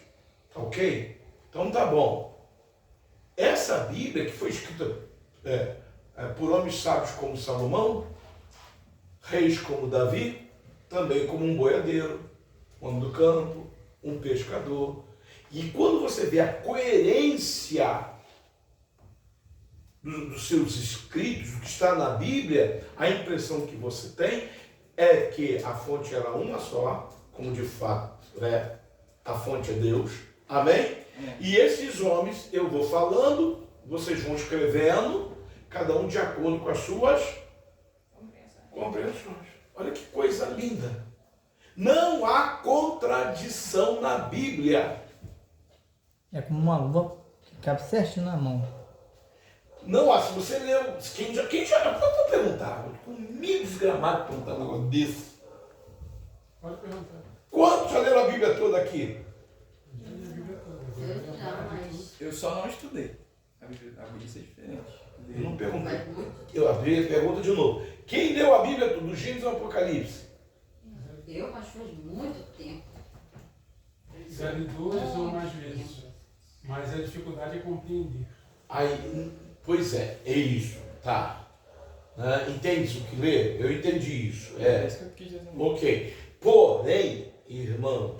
Tá ok? Então tá bom. Essa Bíblia que foi escrita por homens sábios como Salomão, reis como Davi, também como um boiadeiro, um homem do campo, um pescador. E quando você vê a coerência dos seus escritos, do que está na Bíblia, a impressão que você tem é que a fonte era uma só, como de fato a fonte é Deus. Amém? E esses homens, eu vou falando, vocês vão escrevendo, cada um de acordo com as suas compreensões. Olha que coisa linda. Não há contradição na Bíblia. É como uma luva que cabe certinho na mão. Não, se você leu, quem já, eu vou perguntar, comigo desgramado perguntar um negócio desse. Pode perguntar. Quantos já leram a Bíblia toda aqui? Eu já li a Bíblia toda. Eu Agora eu já, vou mas- Eu só não estudei. A Bíblia é diferente. Eu não perguntei. Faz muito. Eu abri a pergunta de novo. Quem leu a Bíblia toda, do Gênesis ao Apocalipse? Eu, mas faz muito tempo. Já li 2 ou mais vezes. Mas a dificuldade é compreender. Aí, pois é isso, tá. Entende o que lê? Eu entendi isso. É isso que eu quis dizer. Ok. Porém, irmão,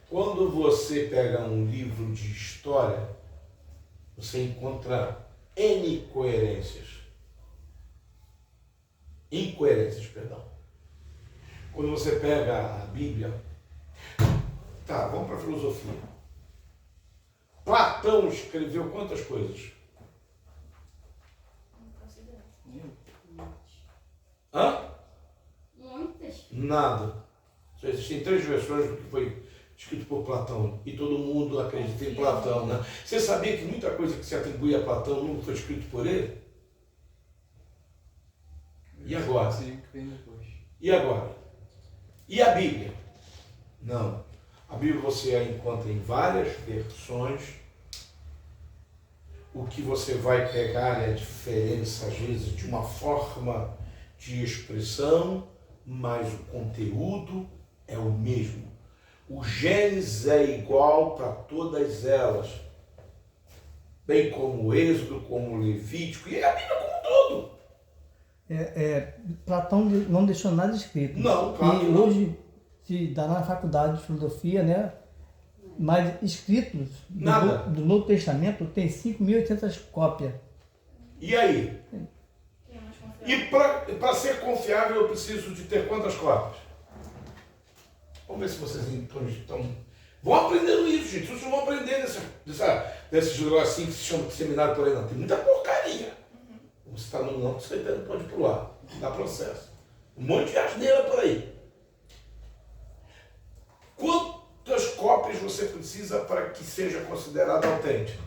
quando você pega um livro de história, você encontra N incoerências, perdão. Quando você pega a Bíblia, tá, vamos para a filosofia. Platão escreveu quantas coisas? Não faço ideia. Hã? Muitas. Nada. Só existem 3 versões do que foi escrito por Platão. E todo mundo acredita em Platão, né? Você sabia que muita coisa que se atribui a Platão não foi escrito por ele? E agora? Sim, que vem depois. E agora? E a Bíblia? Não. A Bíblia você a encontra em várias versões. O que você vai pegar é a diferença, às vezes, de uma forma de expressão, mas o conteúdo é o mesmo. O Gênesis é igual para todas elas, bem como o Êxodo, como o Levítico, e a Bíblia como um todo. Platão não deixou nada escrito. Não, claro que E não. hoje se dá na faculdade de filosofia, né? Mas escritos Nada. do Novo Testamento tem 5.800 cópias. E aí? Quem é mais confiável? E para ser confiável eu preciso de ter quantas cópias? Vamos ver se vocês estão... Vão aprendendo isso, gente. Vocês vão aprender desses negocinhos que se chama de seminário por aí, não. Tem muita porcaria. Você está no não, você pode pular. Dá processo. Um monte de asneira por aí. Quantas cópias você precisa para que seja considerado autêntico?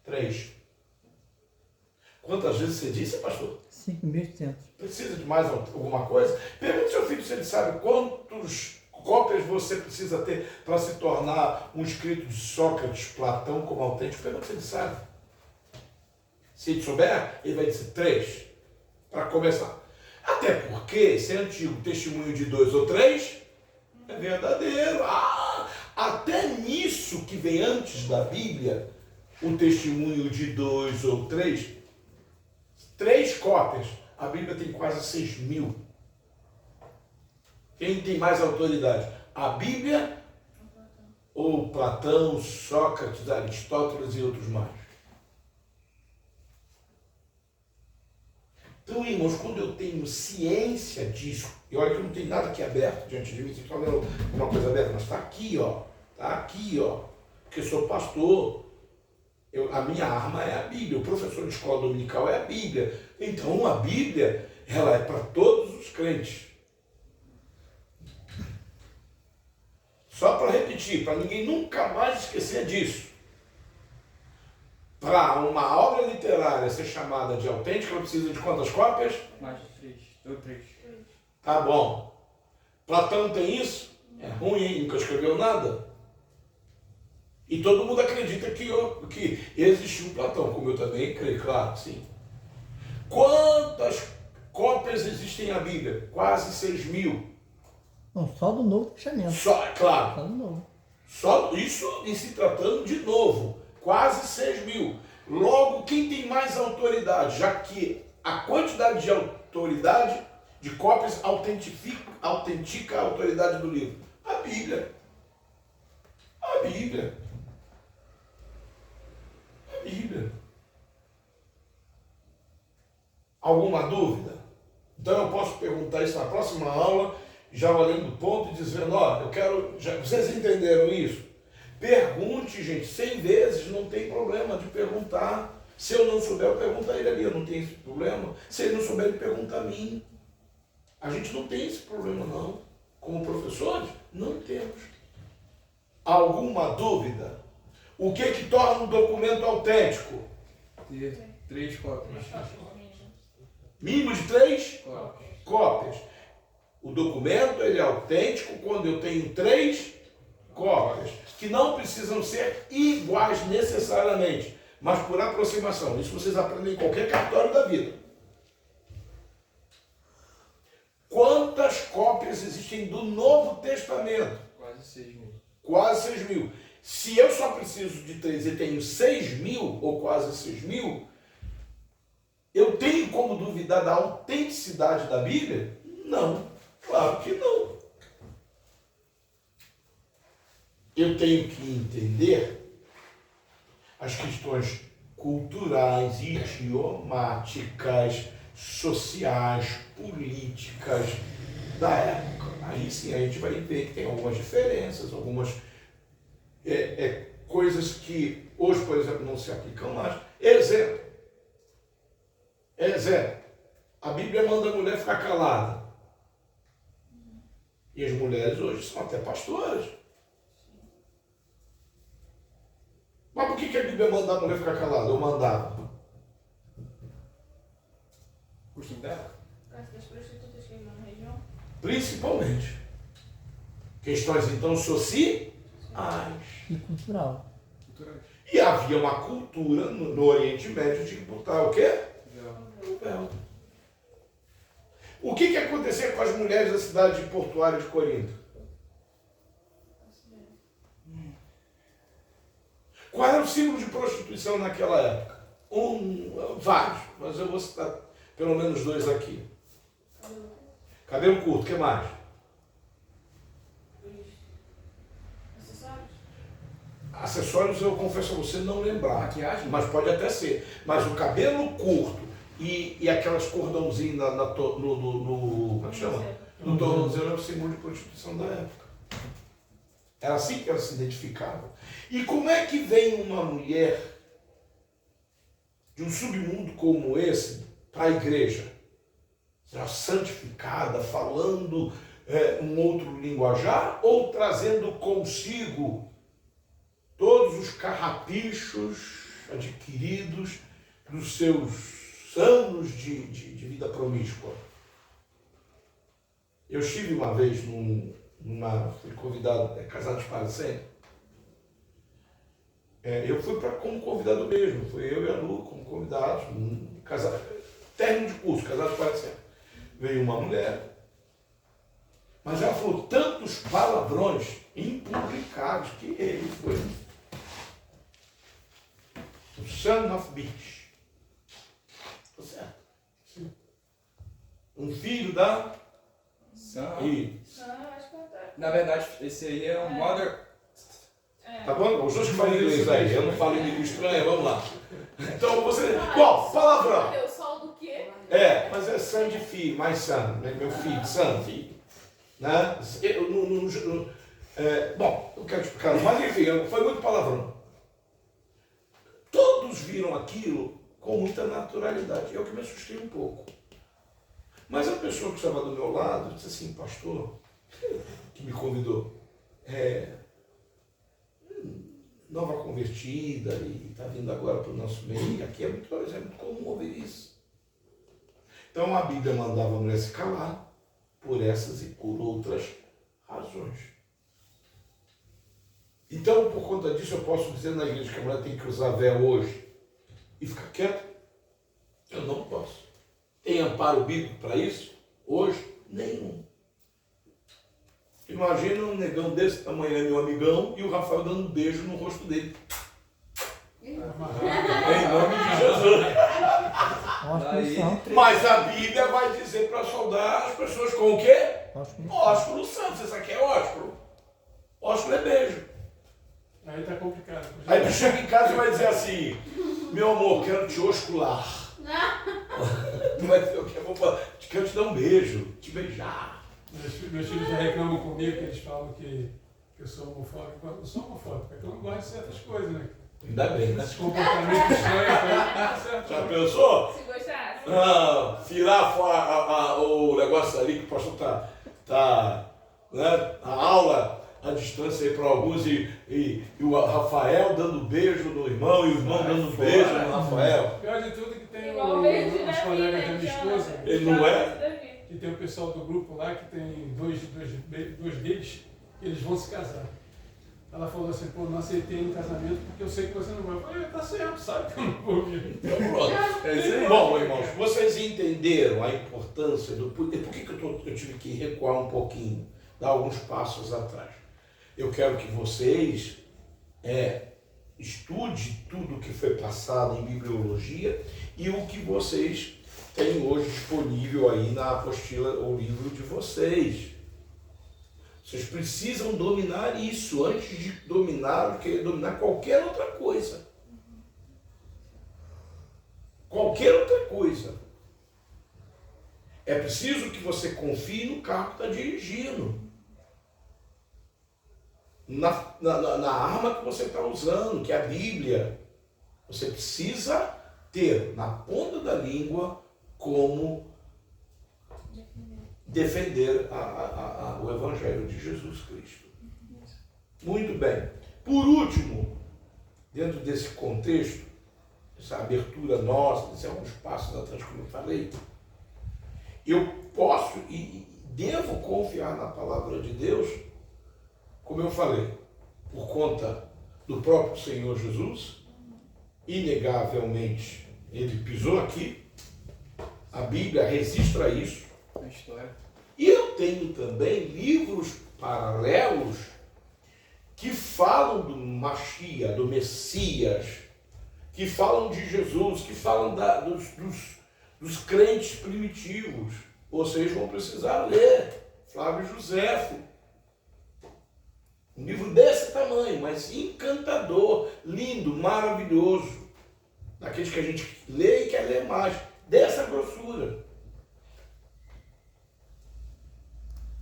3. Quantas vezes você disse, pastor? 5.800. Precisa de mais alguma coisa? Pergunte ao seu filho se ele sabe quantas cópias você precisa ter para se tornar um escrito de Sócrates, Platão como autêntico. Pergunte se ele sabe. Se ele souber, ele vai dizer 3, para começar. Até porque, se é antigo testemunho de 2 ou 3, é verdadeiro. Até nisso que vem antes da Bíblia, o testemunho de 2 ou 3 cópias. A Bíblia tem quase 6.000. Quem tem mais autoridade? A Bíblia ou Platão, Sócrates, Aristóteles e outros mais? Então, irmãos, quando eu tenho ciência disso, e olha que não tem nada aqui aberto diante de mim, você está vendo uma coisa aberta, mas está aqui, ó. Está aqui, ó. Porque eu sou pastor. A minha arma é a Bíblia. O professor de escola dominical é a Bíblia. Então, a Bíblia, ela é para todos os crentes. Só para repetir, para ninguém nunca mais esquecer disso. Para uma obra literária ser chamada de autêntica, ela precisa de quantas cópias? Mais de 3. Ou 3. Tá bom. Platão tem isso? É ruim, hein? Nunca escreveu nada. E todo mundo acredita que existiu Platão, como eu também creio, claro que sim. Quantas cópias existem na Bíblia? Quase 6.000. Não, só do Novo Testamento. Só, claro. Só do Novo. Só isso em se tratando de novo. Quase 6.000. Logo, quem tem mais autoridade? Já que a quantidade de autoridade, de cópias, autentica a autoridade do livro. A Bíblia. A Bíblia. A Bíblia. Alguma dúvida? Então eu posso perguntar isso na próxima aula, já olhando do ponto e dizendo, ó, eu quero... Vocês entenderam isso? Pergunte, gente, 100 vezes, não tem problema de perguntar. Se eu não souber, eu pergunto a ele ali, eu não tenho esse problema. Se ele não souber, ele pergunta a mim. A gente não tem esse problema, não. Como professores, não temos. Alguma dúvida? O que torna um documento autêntico? Ter 3 cópias. Mínimo de 3 Cópias. cópias. O documento ele é autêntico quando eu tenho 3 cópias, que não precisam ser iguais necessariamente, mas por aproximação. Isso vocês aprendem em qualquer cartório da vida. Quantas cópias existem do Novo Testamento? Quase 6.000. Quase 6.000. Se eu só preciso de 3 e tenho 6.000, ou quase 6.000, eu tenho como duvidar da autenticidade da Bíblia? Não, claro que não. Eu tenho que entender as questões culturais, idiomáticas, sociais, políticas da época. Aí sim a gente vai ver que tem algumas diferenças, algumas coisas que hoje, por exemplo, não se aplicam mais. Exemplo. A Bíblia manda a mulher ficar calada. E as mulheres hoje são até pastoras. Mas por que a Bíblia manda a mulher ficar calada? Eu mandava. Costume dela? Por causa das prostitutas que iam na região. Principalmente. Questões, então, sociais. E cultural. Culturais. E havia uma cultura no Oriente Médio de botar o quê? Véu. O véu. O que acontecia com as mulheres da cidade portuária de Corinto? Qual era o símbolo de prostituição naquela época? Vários, mas eu vou citar pelo menos 2 aqui. Cabelo curto, o que mais? Acessórios? Acessórios eu confesso a você não lembrar. Maquiagem? Mas pode até ser. Mas o cabelo curto e aquelas cordãozinhas como é que chama? No tornozelo era o símbolo de prostituição da época. Era assim que elas se identificavam. E como é que vem uma mulher de um submundo como esse para a igreja? Será santificada, falando um outro linguajar ou trazendo consigo todos os carrapichos adquiridos dos seus anos de vida promíscua? Eu estive uma vez fui convidado, Casados para Sempre. Eu fui como convidado mesmo, foi eu e a Lu como convidados, término de curso, Casados para Sempre. Veio uma mulher, mas ela falou tantos palavrões impublicados que ele foi o son of bitch. Tá certo? Sim. Um filho da... São... E, Não, acho que não tá. Na verdade, esse aí é um mother... tá bom? Os dois que falam inglês aí, eu não falo inglês estranho, vamos lá. Então você... Bom, palavrão. Eu sou do quê? Mas é son de filho, mais son, né? Meu filho, son, filho. Né? Bom, eu quero explicar, mas enfim, foi muito palavrão. Todos viram aquilo com muita naturalidade. Eu que me assustei um pouco. Mas a pessoa que estava do meu lado disse assim, pastor, que me convidou, nova convertida e está vindo agora para o nosso meio, aqui é muito comum ouvir isso. Então a Bíblia mandava a mulher se calar por essas e por outras razões. Então, por conta disso, eu posso dizer na igreja que a mulher tem que usar véu hoje e ficar quieta? Eu não posso. Tem amparo bíblico para isso? Hoje? Nenhum. Imagina um negão desse tamanho, meu amigão, e o Rafael dando um beijo no rosto dele. Em nome de Jesus. Mas a Bíblia vai dizer para saudar as pessoas com o quê? Ósculo santo. Você sabe o que é ósculo? Ósculo é beijo. Aí tá complicado. Aí tu chega em casa e vai dizer assim, meu amor, quero te oscular. Tu vai dizer o quê? Quero te dar um beijo, te beijar. Meus filhos já reclamam comigo, que eles falam que eu sou homofóbico. Eu não sou homofóbico, é que eu não gosto de certas coisas, né? Ainda bem, né? Esse comportamento estranho, tá certo. Já pensou? Se gostasse. Virar o negócio ali que o pastor tá né? A aula a distância aí para alguns e o Rafael dando beijo no irmão e o irmão dando beijo no Rafael. Pior de tudo é que tem Igual o beijo os da colegas da vida, minha esposa, Ele não é? que tem o pessoal do grupo lá, que tem dois deles, que eles vão se casar. Ela falou assim, pô, não aceitei no casamento porque eu sei que você não vai. Eu falei, tá certo, sabe que eu não vou vir. Então, pronto. É isso aí. Bom, irmãos, vocês entenderam a importância do... Por que eu tive que recuar um pouquinho, dar alguns passos atrás? Eu quero que vocês estudem tudo o que foi passado em bibliologia e o que vocês têm hoje disponível aí na apostila ou livro de vocês. Vocês precisam dominar isso antes de dominar qualquer outra coisa. Qualquer outra coisa. É preciso que você confie no carro que está dirigindo. Na arma que você está usando, que é a Bíblia. Você precisa ter na ponta da língua como defender o Evangelho de Jesus Cristo. Muito bem. Por último, dentro desse contexto, essa abertura nossa, desses alguns passos atrás, como eu falei, eu posso e devo confiar na palavra de Deus, como eu falei, por conta do próprio Senhor Jesus. Inegavelmente, ele pisou aqui, a Bíblia registra isso. A história. E eu tenho também livros paralelos que falam do Mashiach, do Messias, que falam de Jesus, que falam dos crentes primitivos. Vocês vão precisar ler Flávio Joséfo. Um livro desse tamanho, mas encantador, lindo, maravilhoso. Daqueles que a gente lê e quer ler mais. Dessa grossura.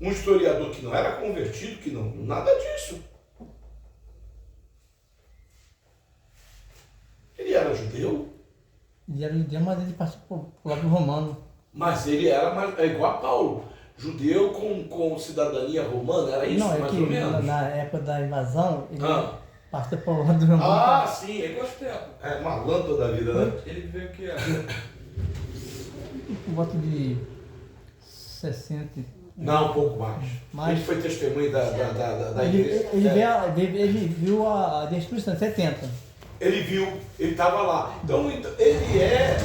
Um historiador que não era convertido, que não, nada disso. Ele era judeu. Ele era judeu, mas ele passou por lado romano. Mas ele era igual a Paulo. Judeu com cidadania romana, era isso, Não, é mais que ou menos? na época da invasão, ele passou por lado romano. Ah, sim, Ele quanto tempo? é malandro da vida, né? Ele veio o que é? Por volta de 60. Não, um pouco mais. Mais. Ele foi testemunho da Ele, igreja. ele viu a destruição, 70. Ele viu, ele estava lá. Então ele é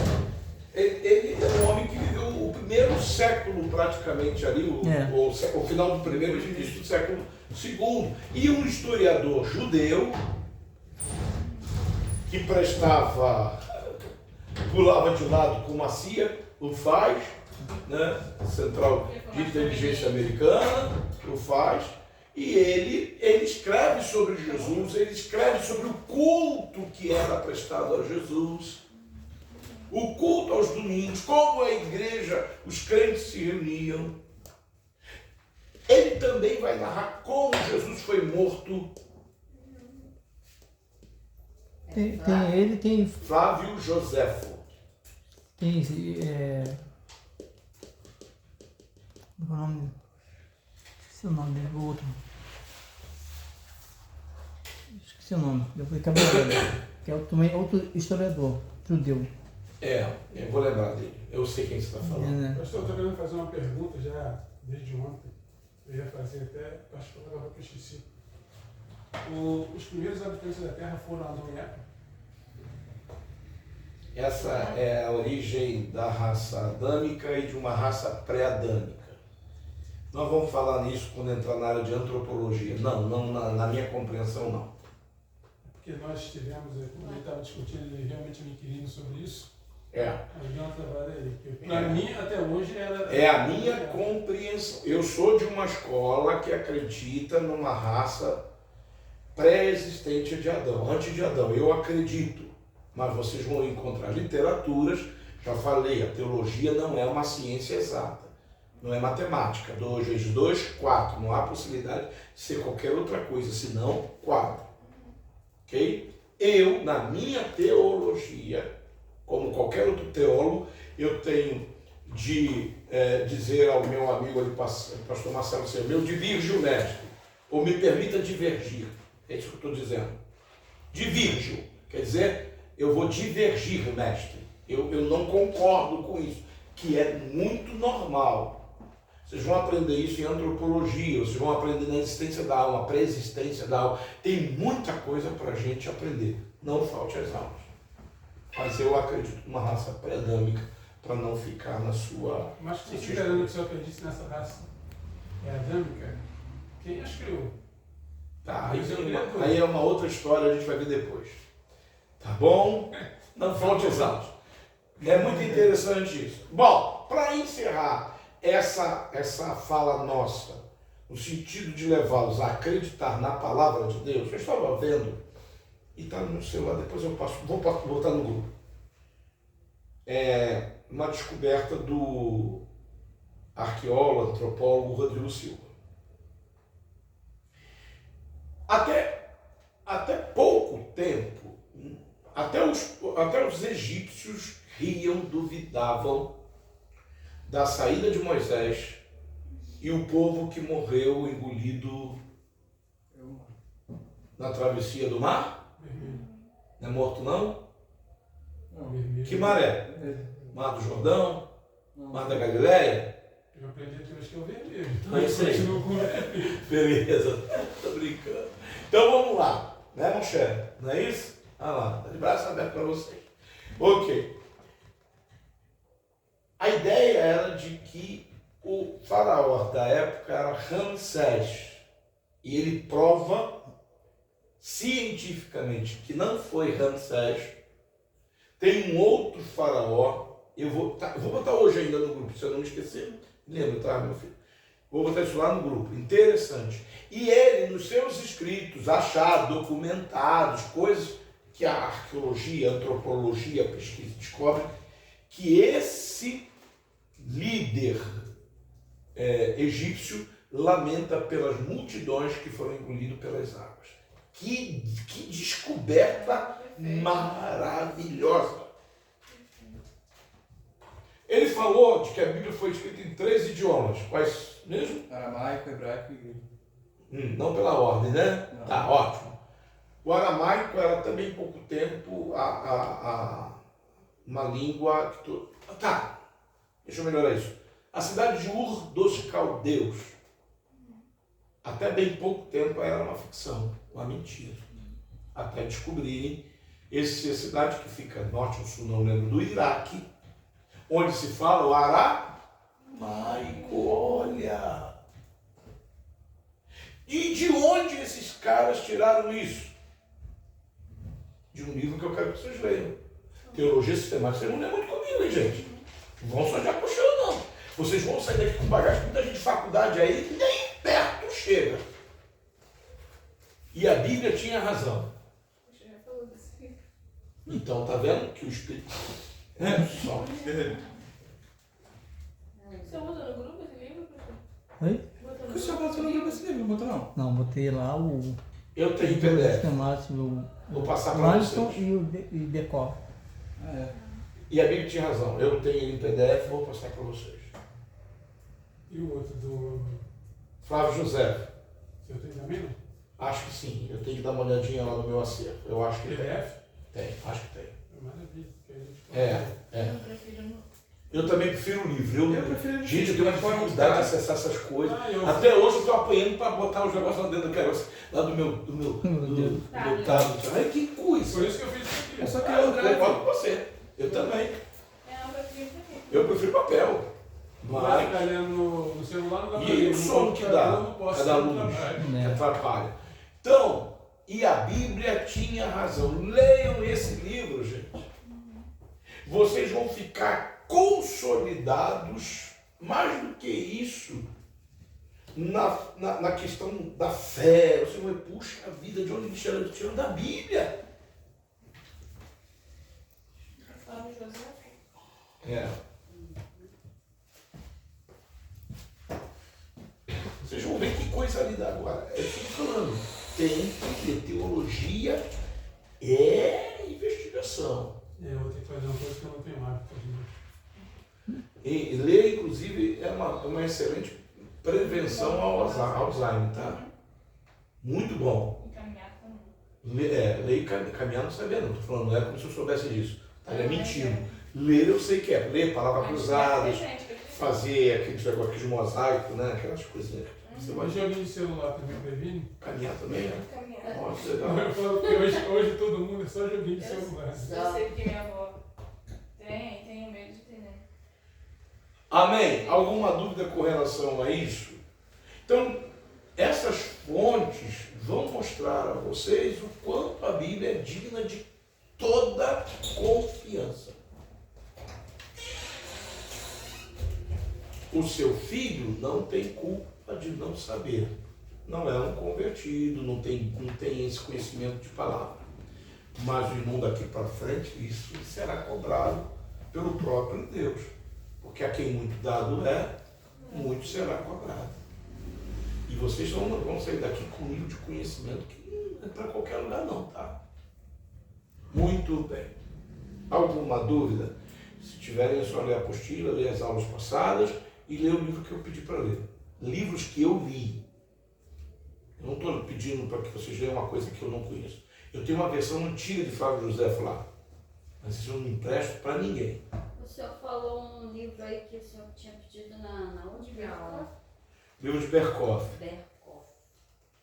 um homem que viveu o primeiro século praticamente ali, o final do primeiro e início do século segundo. E um historiador judeu que pulava de lado com a CIA, o FAS, né? Central de Inteligência Americana, o FAS, e ele escreve sobre Jesus, ele escreve sobre o culto que era prestado a Jesus, o culto aos domingos, como a igreja, os crentes se reuniam. Ele também vai narrar como Jesus foi morto. Tem Flávio Joséfo. Qual é o nome? Esqueci o nome dele, o outro. Esqueci o nome, depois acabou que é também outro historiador, judeu. Eu vou lembrar dele. Eu sei quem você está falando. Pastor, eu estou querendo fazer uma pergunta já desde ontem. Eu ia fazer até, acho que eu esqueci. Os primeiros habitantes da Terra foram Adão e Eva? Essa é a origem da raça adâmica e de uma raça pré-adâmica. Nós vamos falar nisso quando entrar na área de antropologia. Não, na minha compreensão não. Porque nós tivemos, quando ele estava discutindo, ele realmente me inquirindo sobre isso. É. Aí deu uma travada aí. Para mim, até hoje, era... É a minha compreensão. Eu sou de uma escola que acredita numa raça pré-existente de Adão, antes de Adão. Eu acredito. Mas vocês vão encontrar literaturas, já falei, a teologia não é uma ciência exata, não é matemática. 2 vezes 2, 4. Não há possibilidade de ser qualquer outra coisa, senão 4. Ok? Eu, na minha teologia, como qualquer outro teólogo, eu tenho de dizer ao meu amigo ali, pastor Marcelo, meu divirge o mestre. Ou me permita divergir. É isso que eu estou dizendo. Divirjo. Quer dizer, eu vou divergir, mestre. Eu não concordo com isso. Que é muito normal. Vocês vão aprender isso em antropologia, vocês vão aprender na existência da alma, pré-existência da alma. Tem muita coisa para a gente aprender. Não falte as aulas. Mas eu acredito numa raça pré-adâmica para não ficar na sua... Mas considerando que o senhor acredita nessa raça adâmica, quem as criou? Tá, aí é uma outra história, a gente vai ver depois. Tá bom? Não falte as aulas. É muito interessante isso. Bom, para encerrar essa fala nossa, no sentido de levá-los a acreditar na palavra de Deus, eu estava vendo, e está no meu celular, depois eu vou botar no grupo. É uma descoberta do arqueólogo, antropólogo Rodrigo Silva. Até pouco tempo, até os egípcios riam, duvidavam da saída de Moisés e o povo que morreu engolido na travessia do mar. Não é morto não? Vermelho. Que maré? Mar do Jordão? Mar da Galileia? Eu aprendi a vez que é o vermelho. É isso aí. Continuo com o vermelho. Beleza, tô brincando. Então vamos lá, né, Moshe? Não é isso? Ah lá, tá de braço aberto para vocês. Ok. A ideia era de que o faraó da época era Ramsés. E ele prova cientificamente que não foi Ramsés. Tem um outro faraó. Eu vou botar hoje ainda no grupo, se eu não me esquecer. Lembra, tá, meu filho? Vou botar isso lá no grupo. Interessante. E ele, nos seus escritos, achado, documentados, coisas que a arqueologia, a antropologia, a pesquisa descobre, que esse líder egípcio lamenta pelas multidões que foram engolidos pelas águas. Que descoberta maravilhosa! Ele falou de que a Bíblia foi escrita em 3 idiomas. Quais mesmo? Aramaico, hebraico e grego. Não pela ordem, né? Não. Tá, ótimo. O aramaico era também pouco tempo uma língua que Tá, deixa eu melhorar isso. A cidade de Ur dos Caldeus, até bem pouco tempo era uma ficção, uma mentira. Até descobrirem essa cidade que fica norte ou sul, não lembro, do Iraque, onde se fala o aramaico, olha. E de onde esses caras tiraram isso? De um livro que eu quero que vocês leiam. Teologia Sistemática. Vocês não lêem muito comigo, hein, gente? Não vão só já puxando, não. Vocês vão sair daqui com bagagem. Muita gente de faculdade aí que nem perto chega. E a Bíblia tinha razão. Então, tá vendo que o Espírito... Só. Você botou no grupo esse livro, professor? Oi? Por que o senhor botou no grupo esse livro? Não botou não? Não, botei lá o... Eu tenho em PDF. sistemático, Vou passar o para Alisson vocês. e o Decor. Ah, é. E a Bíblia tinha razão. Eu tenho ele em PDF, vou passar para vocês. E o outro do... Flávio José. Você tem também, não? Acho que sim. Eu tenho que dar uma olhadinha lá no meu acervo. Eu acho que tem. PDF? Tem, acho que tem. É maravilha. Que a gente É. Eu prefiro no... Eu também prefiro o livro. Eu prefiro o Gente, eu livro, tenho uma mas pode dificuldade de mudar. acessar essas coisas. eu... Até hoje eu estou apanhando para botar os negócios lá dentro daquela, lá do meu tablet. Ai, que coisa. Por isso que eu fiz isso aqui. É só Eu criar um drive. concordo com você. Eu também. Eu prefiro também. Eu prefiro papel. Vai ficar Mas... lendo no celular, não dá pra E aí ler. o No som que computador, dá não posso cada ter um luz trabalho. que É. atrapalha. Então, e a Bíblia tinha razão. Leiam esse livro, gente. Vocês vão ficar consolidados, mais do que isso, na questão da fé. Você vai, puxa a vida, de onde eles tiram da Bíblia. Flávio José. É. Vocês vão ver que coisa linda agora. Eu estou falando, tem que ter teologia é investigação. Eu vou ter que fazer uma coisa que eu não tenho hábito de E ler, inclusive, é uma excelente prevenção ao Alzheimer, tá? Muito bom. E caminhar também. Ler e caminhar não sabia não. Estou falando, não é como se eu soubesse disso. Ele é mentindo. Ler eu sei que é. Ler palavras cruzadas, fazer aqueles negócios de mosaico, né? Aquelas coisinhas. Você Mas vai joguinho de celular também previne? caminhar também, né? Caminhar. Nossa, legal. Eu falo que hoje todo mundo é só joguinho de celular. Eu sei que minha avó tenho medo de ter, né? Amém? Alguma dúvida com relação a isso? Então, essas fontes vão mostrar a vocês o quanto a Bíblia é digna de toda confiança. O seu filho não tem culpa de não saber. Não é um convertido, não tem esse conhecimento de palavra. Mas o irmão daqui para frente, isso será cobrado pelo próprio Deus. Porque a quem muito dado é, muito será cobrado. E vocês vão sair daqui com um nível de conhecimento que não é para qualquer lugar não, tá? Muito bem. Alguma dúvida? Se tiverem, é só ler a apostila, ler as aulas passadas e ler o livro que eu pedi para ler. Livros que eu li. Eu não estou pedindo para que vocês leiam uma coisa que eu não conheço. Eu tenho uma versão antiga de Flávio José lá, mas isso eu não empresto para ninguém. O senhor falou um livro aí que o senhor tinha pedido na última aula. Livro de Berkoff. Berkoff.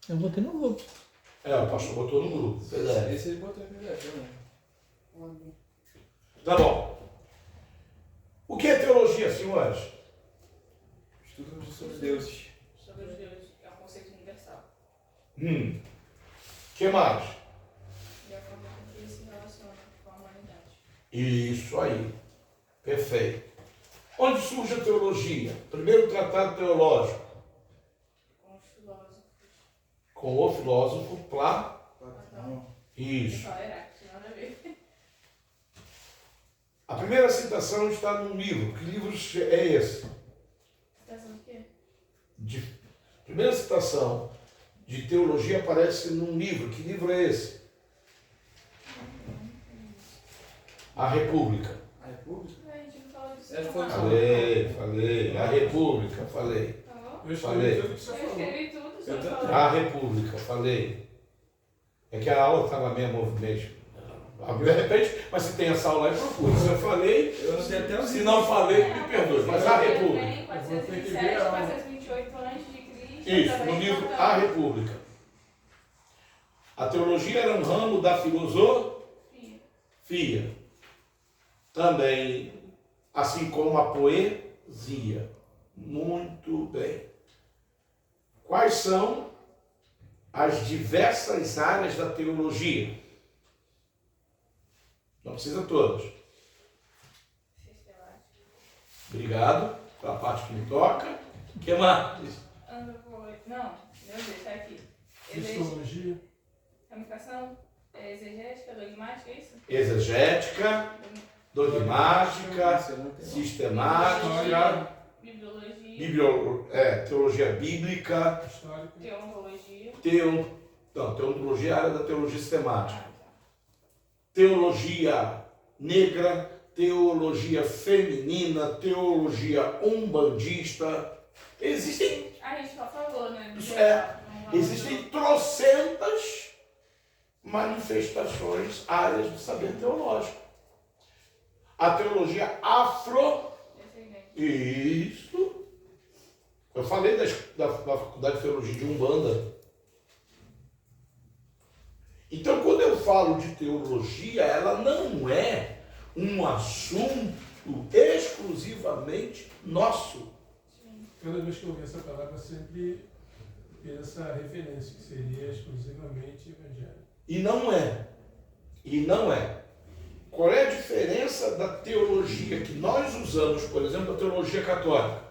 Eu botei no grupo. O pastor botou no grupo. PDF. Esse ele botou em PDF também. Olha. Tá bom. O que é teologia, senhores? Estudo sobre deuses. Sobre os deuses, é um conceito universal. Que mais? E a forma com que ele se relaciona com a humanidade. Isso aí. Perfeito. Onde surge a teologia? Primeiro tratado teológico. Com os filósofos. Com o filósofo Platão. Isso. Só Heráclito, nada a ver. A primeira citação está num livro. Que livro é esse? Você tá dizendo o quê? Primeira citação de teologia aparece num livro. Que livro é esse? A República. A República? A gente não falou disso. É, foi- Falei. A República, falei. Falou? Eu Falei. escrevi tudo que você Eu falou. escrevi tudo, só Eu também. falou. A República, falei. É que a aula estava meio movimento. De repente, mas se tem essa aula aí, procura. Se eu falei, Eu não sei até o se não falei, me perdoe. Mas a República. 427, 428 a.C. Isso, no livro A República. A teologia era um ramo da filosofia. Também, assim como a poesia. Muito bem. Quais são as diversas áreas da teologia? Não precisa todas. Obrigado pela parte que me toca. O que mais? Não, meu Deus, tá aqui. Cristologia. Ramificação, exegética, dogmática, é isso? Exegética, dogmática, Você não tem. sistemática, Bibliologia, teologia bíblica, Histórica. teologia. teologia é a área da teologia sistemática. Tá. Teologia negra, teologia feminina, teologia umbandista. Existem A gente só falou, né? Existem trocentas manifestações, áreas do saber teológico. A teologia afro, isso. Eu falei da faculdade de teologia de Umbanda. Então, quando eu falo de teologia, ela não é um assunto exclusivamente nosso. Cada vez que eu ouvi essa palavra, eu sempre fiz essa referência, que seria exclusivamente evangélico. E não é. Qual é a diferença da teologia que nós usamos, por exemplo, da teologia católica?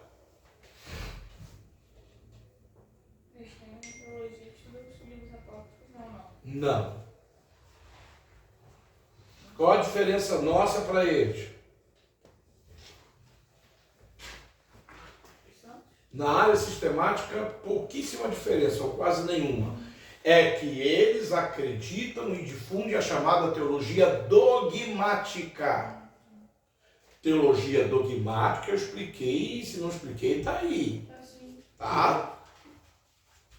Teologia que estuda os livros apócrifos, não. Não. Qual a diferença nossa para eles? Na área sistemática, pouquíssima diferença, ou quase nenhuma. É que eles acreditam e difundem a chamada teologia dogmática. Teologia dogmática eu expliquei, e se não expliquei, está aí. Tá?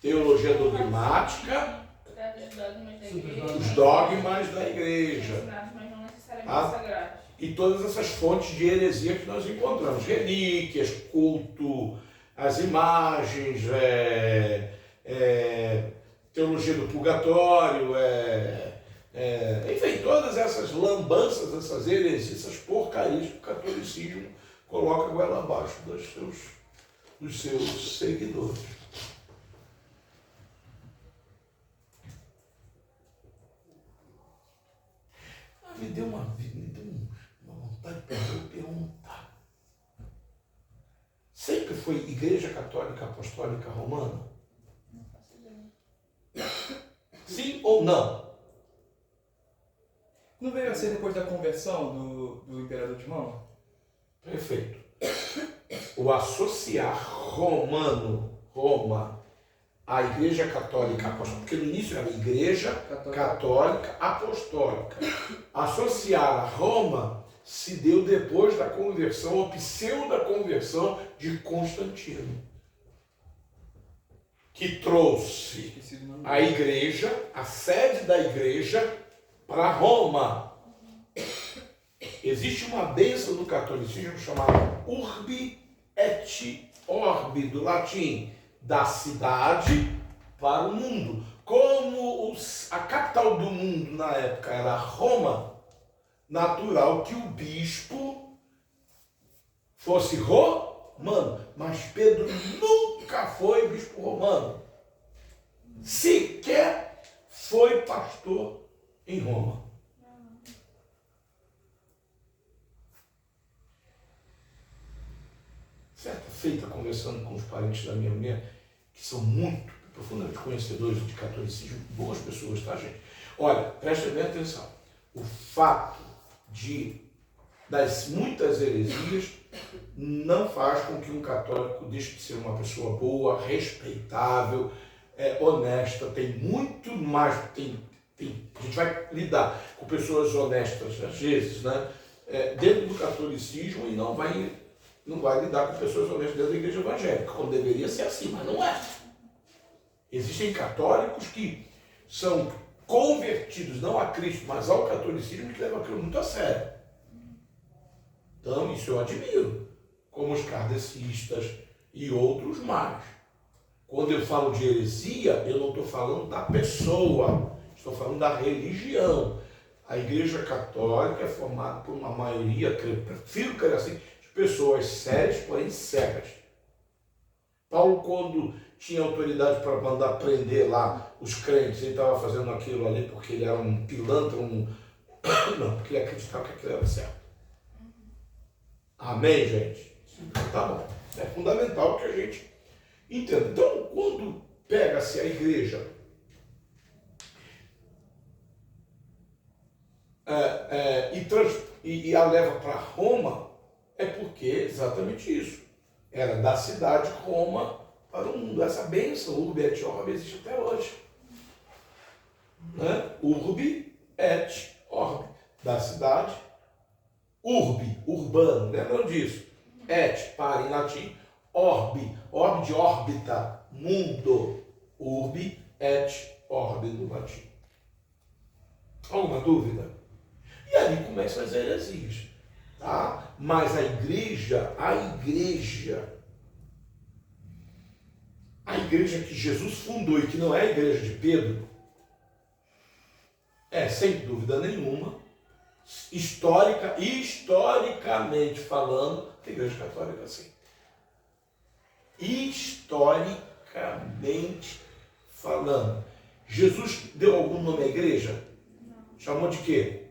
teologia dogmática, os dogmas da igreja. Ensinados, mas não necessariamente Tá? sagrados. E todas essas fontes de heresia que nós encontramos. Relíquias, culto, as imagens, teologia do purgatório, enfim, todas essas lambanças, essas heresias, essas porcarias que o catolicismo coloca a goela abaixo dos seus seguidores. Me deu uma vontade de perguntar. Sempre foi Igreja Católica Apostólica Romana? Não faço ideia. Sim ou não? Não veio a ser depois da conversão do imperador de Roma? Perfeito. O associar Roma à Igreja Católica Apostólica, porque no início era Igreja Católica Apostólica. Associar a Roma se deu depois da conversão, ou pseudo-conversão de Constantino, que trouxe a igreja, a sede da igreja, para Roma. Existe uma bênção do catolicismo chamada Urbi et Orbi, do latim, da cidade para o mundo. Como a capital do mundo na época era Roma, natural que o bispo fosse romano, mas Pedro nunca foi bispo romano, sequer foi pastor em Roma. Certa feita, conversando com os parentes da minha mulher, que são muito profundamente conhecedores de catolicismo, boas pessoas, tá, gente? Olha, prestem bem atenção. O fato das muitas heresias não faz com que um católico deixe de ser uma pessoa boa, respeitável, honesta. Tem muito mais. A gente vai lidar com pessoas honestas, às vezes, né? Dentro do catolicismo, e não vai lidar com pessoas honestas dentro da igreja evangélica, quando deveria ser assim, mas não é. Existem católicos que são convertidos não a Cristo, mas ao catolicismo, que levam aquilo muito a sério. Então, isso eu admiro, como os kardecistas e outros mais. Quando eu falo de heresia, eu não estou falando da pessoa, estou falando da religião. A Igreja Católica é formada por uma maioria, prefiro crer assim, de pessoas sérias, porém cegas. Paulo, quando tinha autoridade para mandar prender lá os crentes, ele estava fazendo aquilo ali porque ele era um pilantra, não, porque ele acreditava que aquilo era certo. Amém, gente? Tá bom. É fundamental que a gente entenda. Então, quando pega-se a igreja e a leva para Roma, é porque é exatamente isso. Era da cidade Roma para o mundo. Essa bênção, Urbi et Orbi, existe até hoje. Né? Urbi et Orbi, da cidade. Urbi, urbano, lembram disso? Et, para em latim. Orbi, orbe de órbita, mundo. Urbi et Orbi no latim. Alguma dúvida? E ali começam as heresias. Tá? Mas a igreja que Jesus fundou e que não é a igreja de Pedro, sem dúvida nenhuma, historicamente falando, a igreja católica assim. Historicamente falando. Jesus deu algum nome à igreja? Não. Chamou de quê?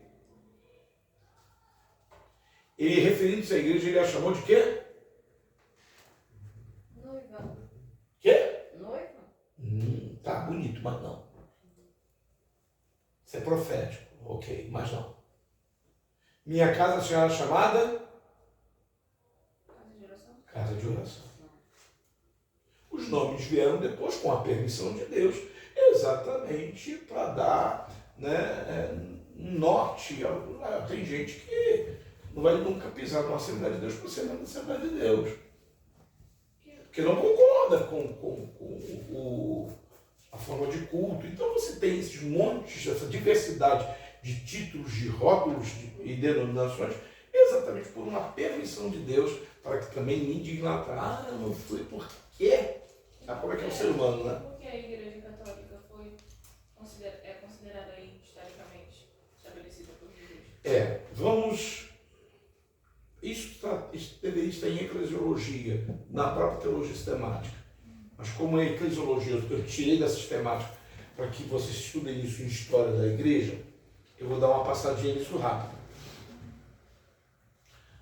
Ele, referindo-se à igreja, ele a chamou de quê? Noiva. Quê? Noiva? Tá bonito, mas não. Isso é profético, ok, mas não. Minha casa será chamada? Casa de oração. Casa de oração. Os nomes vieram depois com a permissão de Deus, exatamente para dar, né, norte. Tem gente que não vai nunca pisar numa Assembleia de Deus por ser na Assembleia de Deus. Porque não concorda com forma de culto. Então você tem esses montes, essa diversidade de títulos, de rótulos e denominações, exatamente por uma permissão de Deus, para que também ninguém lá atrás, não fui por quê? Como é que é o ser humano, né? Por que a Igreja Católica foi considerada aí, historicamente, estabelecida por Jesus? Vamos... Isso está em eclesiologia, na própria teologia sistemática. Mas como é eclesiologia, eu tirei da sistemática para que vocês estudem isso em história da igreja, eu vou dar uma passadinha nisso rápido.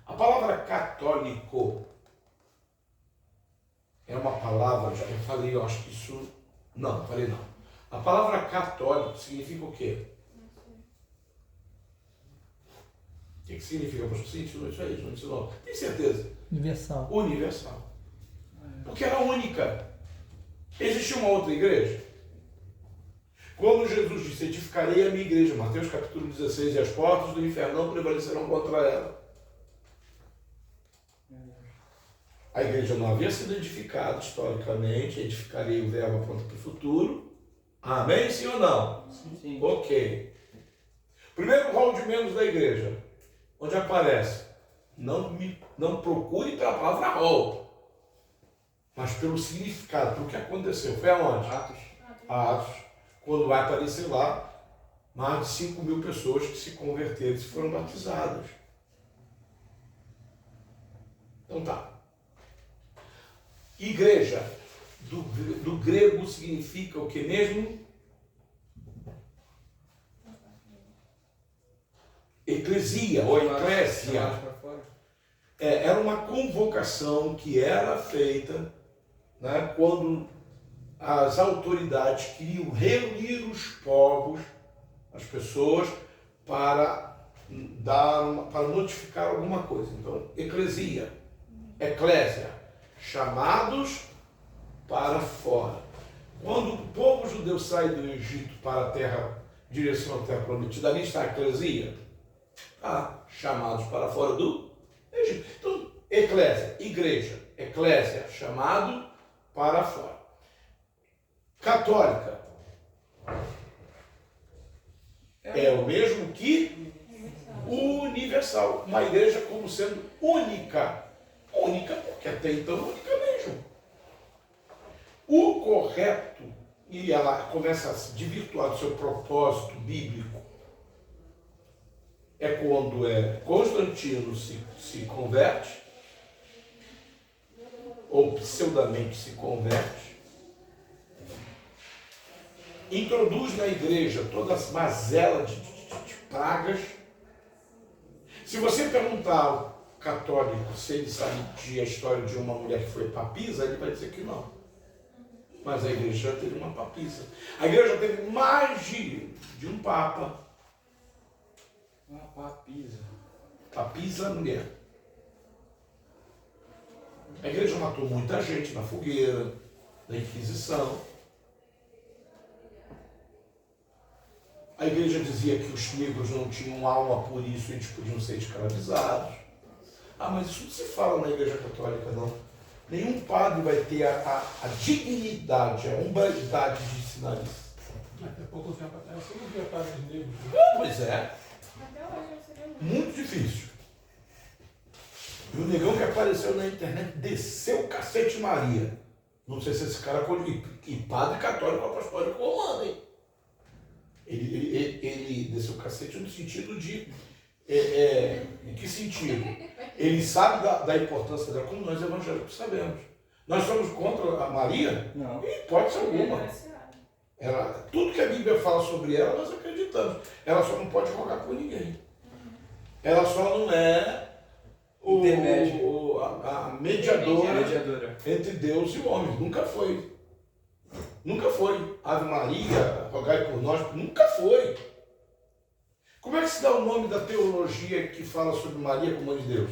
A palavra católico é uma palavra, já eu falei, eu acho que isso... Não, falei não. A palavra católico significa o quê? O que significa? Você ensinou isso aí? Não ensinou? Tem certeza? Universal. Universal. Porque era única. Existia uma outra igreja? Quando Jesus disse, edificarei a minha igreja, Mateus capítulo 16, e as portas do inferno não prevalecerão contra ela. A igreja não havia sido edificada historicamente, edificarei o verbo aponta para o futuro. Amém? Sim ou não? Sim. Ok. Primeiro rol de membros da igreja, onde aparece, não procure pela palavra rol, mas pelo significado, pelo que aconteceu. Foi aonde? Atos. Quando vai aparecer lá, mais de 5 mil pessoas que se converteram e foram batizadas. Então tá. Igreja, do grego significa o que mesmo? Eclesia ou eclésia. Era uma convocação que era feita, né, quando as autoridades queriam reunir os povos, as pessoas, para notificar alguma coisa. Então, eclesia, eclésia, chamados para fora. Quando o povo judeu sai do Egito para a terra, direção à terra prometida, ali está a eclesia. Chamados para fora do Egito. Então, eclésia, igreja, eclésia, chamado para fora. Católica é o mesmo que universal. Uma igreja como sendo única. Única porque até então única mesmo. O correto, e ela começa a se desvirtuar do seu propósito bíblico, é quando Constantino se converte, ou pseudamente se converte, introduz na igreja todas as mazelas de pragas. Se você perguntar ao católico se ele sabe a história de uma mulher que foi papisa, ele vai dizer que não. Mas a igreja já teve uma papisa. A igreja já teve mais de um papa. Uma papisa. Papisa mulher. A igreja matou muita gente na fogueira, na Inquisição. A igreja dizia que os negros não tinham alma, por isso eles podiam ser escravizados. Mas isso não se fala na igreja católica, não. Nenhum padre vai ter a dignidade, a humildade de ensinar isso. Até pouco tempo atrás, você não via padres negros. Pois é. Até hoje você vê Muito difícil. E o negão que apareceu na internet desceu o cacete Maria. Não sei se esse cara foi. E padre católico apostólico romano, hein? Ele desceu o cacete no sentido de. Em que sentido? Ele sabe da importância dela, como nós evangélicos sabemos. Nós somos contra a Maria? Não. Em hipótese alguma. Tudo que a Bíblia fala sobre ela, nós acreditamos. Ela só não pode rogar por ninguém. Ela só não é a mediadora entre Deus e o homem. Nunca foi. Nunca foi. Ave Maria, rogai por nós. Nunca foi. Como é que se dá o nome da teologia que fala sobre Maria como mãe de Deus?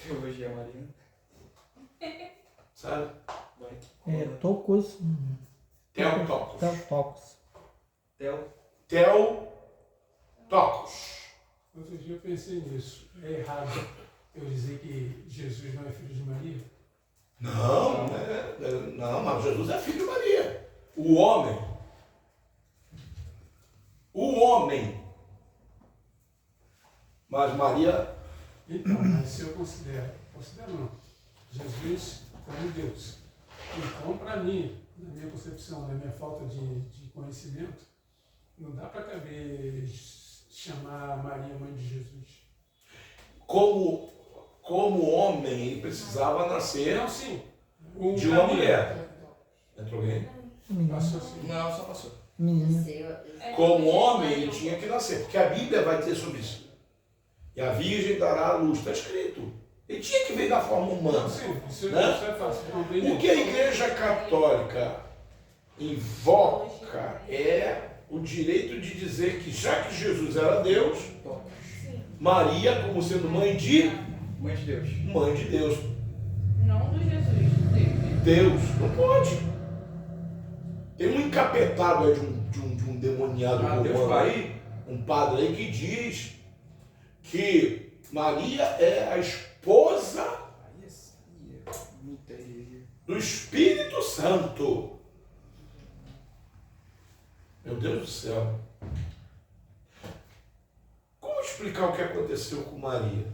Teologia mariana. Sabe? Tocos. Teotocos. Teotocos. Teotocos. Outro dia eu pensei nisso. É errado eu dizer que Jesus não é filho de Maria? Não. Não, mas Jesus é filho de Maria. O homem. Mas Maria, Então, mas se eu considero não, Jesus como Deus. Então, para mim, na minha concepção, na minha falta de conhecimento, não dá para caber chamar Maria mãe de Jesus. como homem, ele precisava nascer Não, sim. de uma mulher. Entrou alguém? Passou assim. Não, só passou. Menina. Como homem, ele tinha que nascer. Porque a Bíblia vai ter sobre isso. E a virgem dará à luz. Está escrito. Ele tinha que vir da forma humana. Não, sim. Isso Né? é fácil. Não, bem O que a Igreja Católica invoca é o direito de dizer que, já que Jesus era Deus, Sim. Maria, como sendo mãe de Mãe de Deus. Não do Jesus, do Deus. Deus. Não pode. Tem um encapetado aí de um demoniado Deus romano Pai. aí, um padre aí que diz que Maria é a esposa Aí é muita heresia. do Espírito Santo. Meu Deus do céu. Como explicar o que aconteceu com Maria?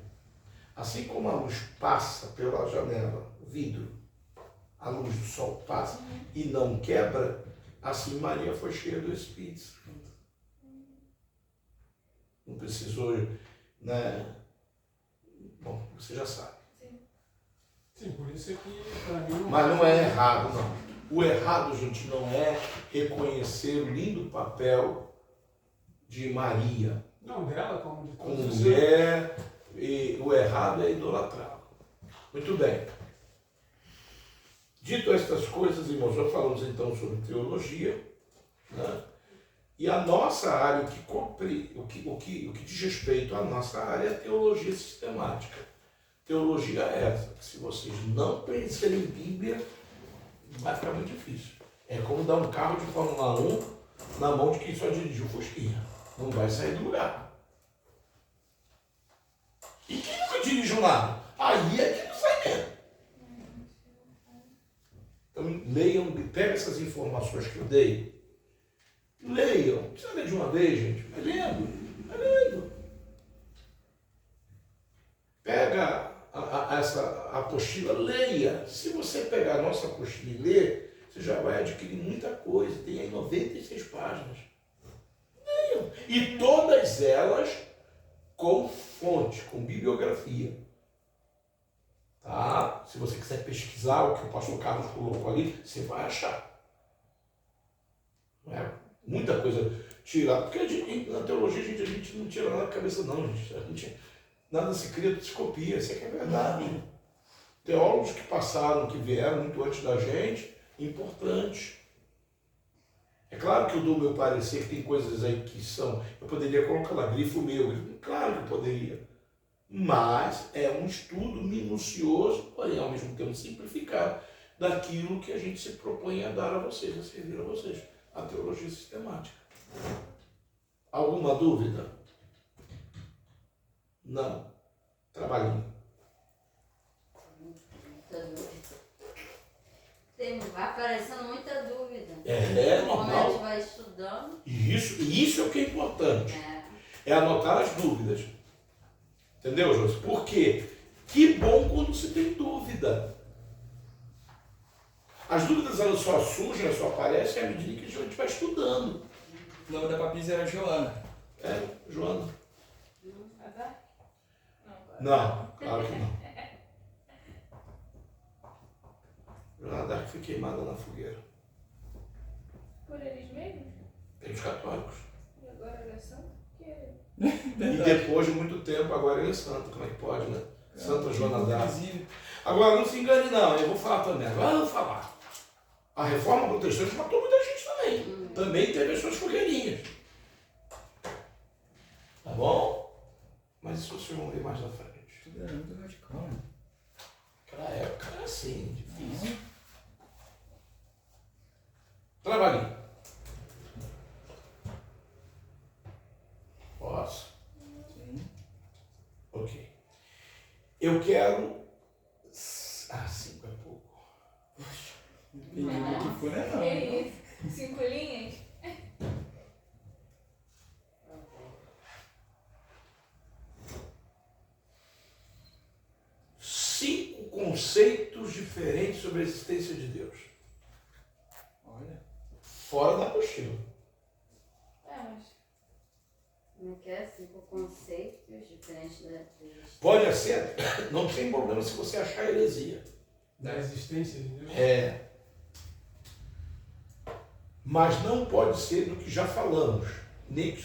Assim como a luz passa pela janela, o vidro, a luz do sol passa e não quebra, assim Maria foi cheia do Espírito Santo. Não precisou, né? Bom, você já sabe. Sim, por isso é que para mim Mas não é errado, não. O errado, gente, não é reconhecer o lindo papel de Maria Não, dela como de como todos os mulher, e o errado é idolatrá-la. Muito bem. Dito estas coisas, irmãos, já falamos então sobre teologia, né? E a nossa área, o que diz respeito à nossa área é a teologia sistemática. Teologia é essa, que se vocês não conhecerem Bíblia, vai ficar muito difícil. É como dar um carro de Fórmula 1 na mão de quem só dirigiu Fusquinha. Não vai sair do lugar. E quem nunca dirigiu nada? Aí é que não sai mesmo. Então leiam, pegam essas informações que eu dei. Leiam. Não precisa ler de uma vez, gente. Vai lendo. Vai lendo. Pega essa apostila, leia. Se você pegar a nossa apostila e ler, você já vai adquirir muita coisa. Tem aí 96 páginas. Leiam. E todas elas com fonte, com bibliografia. Tá? Se você quiser pesquisar o que o pastor Carlos colocou ali, você vai achar. Não é? Muita coisa tirada. Porque na teologia a gente não tira nada da cabeça, não, gente. Nada se cria, se copia. Isso aqui é verdade. Teólogos que passaram, que vieram muito antes da gente, importantes. É claro que eu dou o meu parecer, que tem coisas aí que são... Eu poderia colocar lá, grifo meu. Claro que eu poderia. Mas é um estudo minucioso, porém ao mesmo tempo simplificado, daquilo que a gente se propõe a dar a vocês, a servir a vocês. A teologia sistemática. Alguma dúvida? Não. Trabalhinho. Muita dúvida. Vai aparecendo muita dúvida. É Como a gente normal. vai estudando. E isso é o que é importante. É anotar as dúvidas. Entendeu, José? Por quê? Que bom quando se tem dúvida. As dúvidas elas só surgem, elas só aparecem à medida que a gente vai estudando. O nome da papisa era Joana. É, Joana? Azar? Não, claro que não. Joana d'Arc foi queimada na fogueira. Por eles mesmos? Tem os católicos. E agora ela é santa? E depois de muito tempo, agora ele é santo. Como é que pode, né? Santa Joana d'Arc. Inclusive, Agora, não se engane não, eu vou falar também. Agora eu vou falar. A reforma protestante matou muita gente também. Também teve as suas fogueirinhas. Tá bom? Mas isso vocês vão ver mais na frente. tudo era muito radical, né? Naquela época era assim, difícil. Trabalhinho. Posso? Sim. Ok. Eu quero... 5 é pouco. Que for, né? Não. Que isso? 5 linhas? Cinco conceitos diferentes sobre a existência de Deus. Olha. Fora da apostila. Mas Não quer 5 conceitos diferentes da existência. Pode ser, não tem problema se você achar heresia. Da existência de Deus. É. Mas não pode ser do que já falamos. Nem que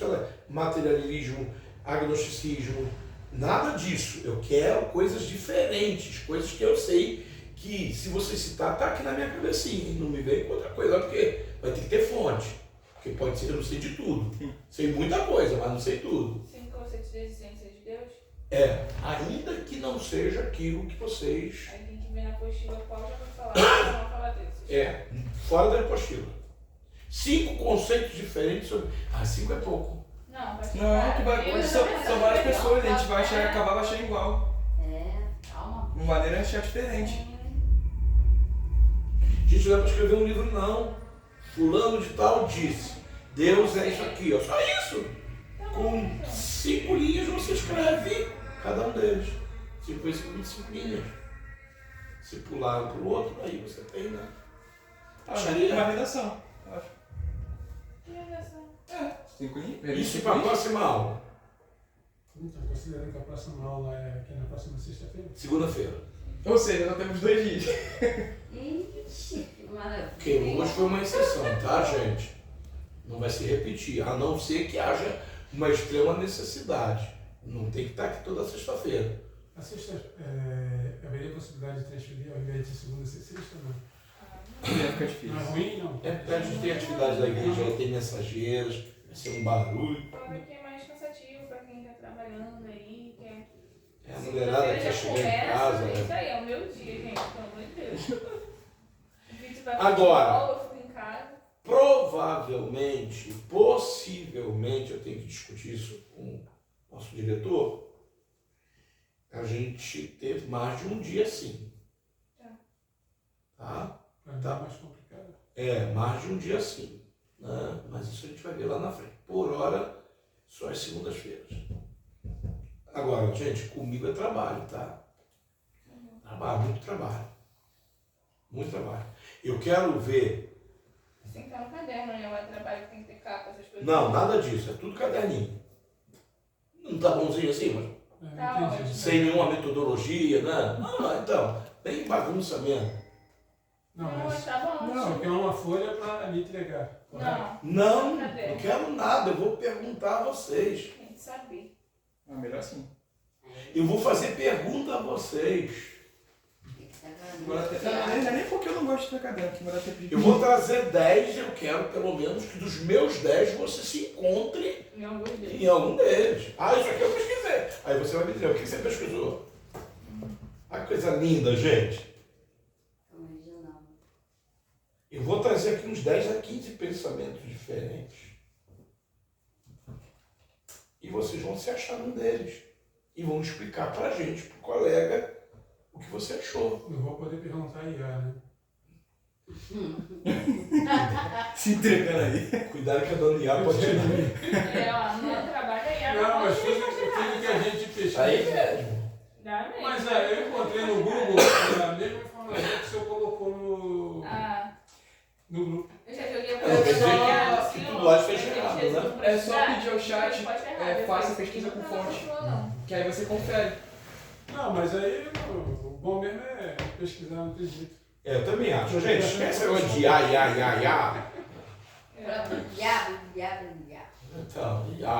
materialismo, agnosticismo, nada disso. Eu quero coisas diferentes, coisas que eu sei que, se você citar, está aqui na minha cabecinha. E não me vem com outra coisa, porque vai ter que ter fonte. Porque pode ser que eu não sei de tudo. Sei muita coisa, mas não sei tudo. 5 conceitos de existência de Deus? É, ainda que não seja aquilo que vocês... Aí tem que ver na apostila qual já vai falar, qual não vai falar desses. É, fora da apostila. 5 conceitos diferentes sobre... 5 é pouco. Não, vai Não, que vai, são várias pessoas, a gente vai achar, acabar achando igual. Calma. Uma maneira de achar diferente. Gente, não é para escrever um livro, não. Fulano de tal disse. Deus é isso aqui, ó. Só isso. Com 5 linhas você escreve cada um deles. 5 vezes 5 linhas. Se pular um para o outro, aí você tem, né? Uma redação, eu acho. Que redação? 5 linhas? Isso para a próxima aula. Então, considerando que a próxima aula é aqui na próxima sexta-feira. Segunda-feira. Ou seja, nós temos 2 dias. Ixi, que maravilha. Porque hoje foi uma exceção, tá, gente? Não vai se repetir, a não ser que haja uma extrema necessidade. Não tem que estar aqui toda sexta-feira. A sexta, haveria possibilidade de transferir ao invés de segunda ser sexta, não? Fica Não é difícil. ruim, não? A gente tem atividade da igreja, aí tem mensageiros, vai ser um barulho. Fora que é mais cansativo pra quem tá trabalhando aí, quer... É a mulherada que quer chegar em casa. Isso Né? aí, é o meu dia, gente, pelo amor de Deus. O Vitor vai Agora. futebol, eu fico em casa. Provavelmente, possivelmente, eu tenho que discutir isso com o nosso diretor, a gente teve mais de um dia assim. Tá? Vai dar mais complicado. Mais de um dia assim. Né? Mas isso a gente vai ver lá na frente. Por hora, só às segundas-feiras. Agora, gente, comigo é trabalho, tá? Trabalho, muito trabalho. Muito trabalho. Eu quero ver... Tem que estar no caderno, né? O trabalho que tem que ter capa, essas coisas. Não, nada disso. É tudo caderninho. Não tá bonzinho assim, mas... Tá Entendi. ótimo. Sem nenhuma metodologia, né? Não, então, bem bagunça mesmo. Não, Não, mas tá bom. não, eu quero uma folha para me entregar. correto? Não, Não, não quero nada, eu vou perguntar a vocês. tem que saber. Melhor assim. Eu vou fazer pergunta a vocês. Tem que saber. Não é nem porque eu não gosto de ter caderno, que vai dar tempo de... Eu vou trazer 10, eu quero pelo menos que dos meus 10 você se encontre Em alguns deles. em algum deles. Isso aqui eu pesquisei. Aí você vai me dizer, o que você pesquisou? Ah, que coisa linda, gente. Original. Eu vou trazer aqui uns 10 a 15 pensamentos diferentes. E vocês vão se achar num deles. E vão explicar pra gente, pro colega, o que você achou. Não vou poder perguntar a IA, né? Se entregando aí. Cuidado que a dona Iá pode tirar. Não trabalha aí. Não, mas tudo que a gente pesquisa. Aí mesmo. Dá mesmo. Mas eu encontrei no Google a mesma informação que o senhor colocou no grupo. Eu já joguei Quer dizer que tudo lá esteja errado, né? É só pedir ao chat, faça a pesquisa com fonte. Que aí você confere. Não, mas aí o bom mesmo é pesquisar no jeito. Eu também acho. Gente, esquece o negócio de ia. Então, ia.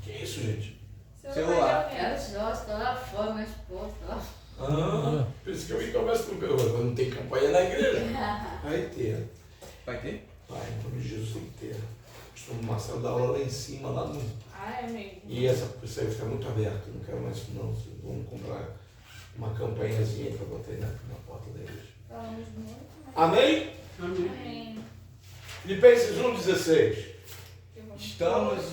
Que isso, gente? Celular. Estou lá fora, meu esposo. Por isso que alguém começa com pergunta. Não tem campanha na igreja? Vai ter. Vai ter? Vai, em nome de Jesus tem que ter. O Marcelo dá aula lá em cima, lá no... Ah, é mesmo. E isso aí fica muito aberto. Não quero mais isso não. Vamos comprar uma campanhazinha para botar aí na porta da igreja. Falamos muito, mas... Amém? Amém. Amém. Filipenses 1,16. Estamos...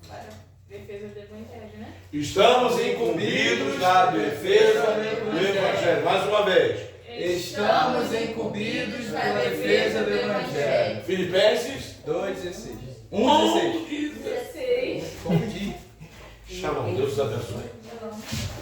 Para defesa do evangelho, né? Estamos incumbidos na defesa do Evangelho. Mais uma vez. Estamos incumbidos na defesa do Evangelho. Filipenses 2,16. 1,16. 1:16. 16. Confundi. Shalom, Deus abençoe. Tá bom.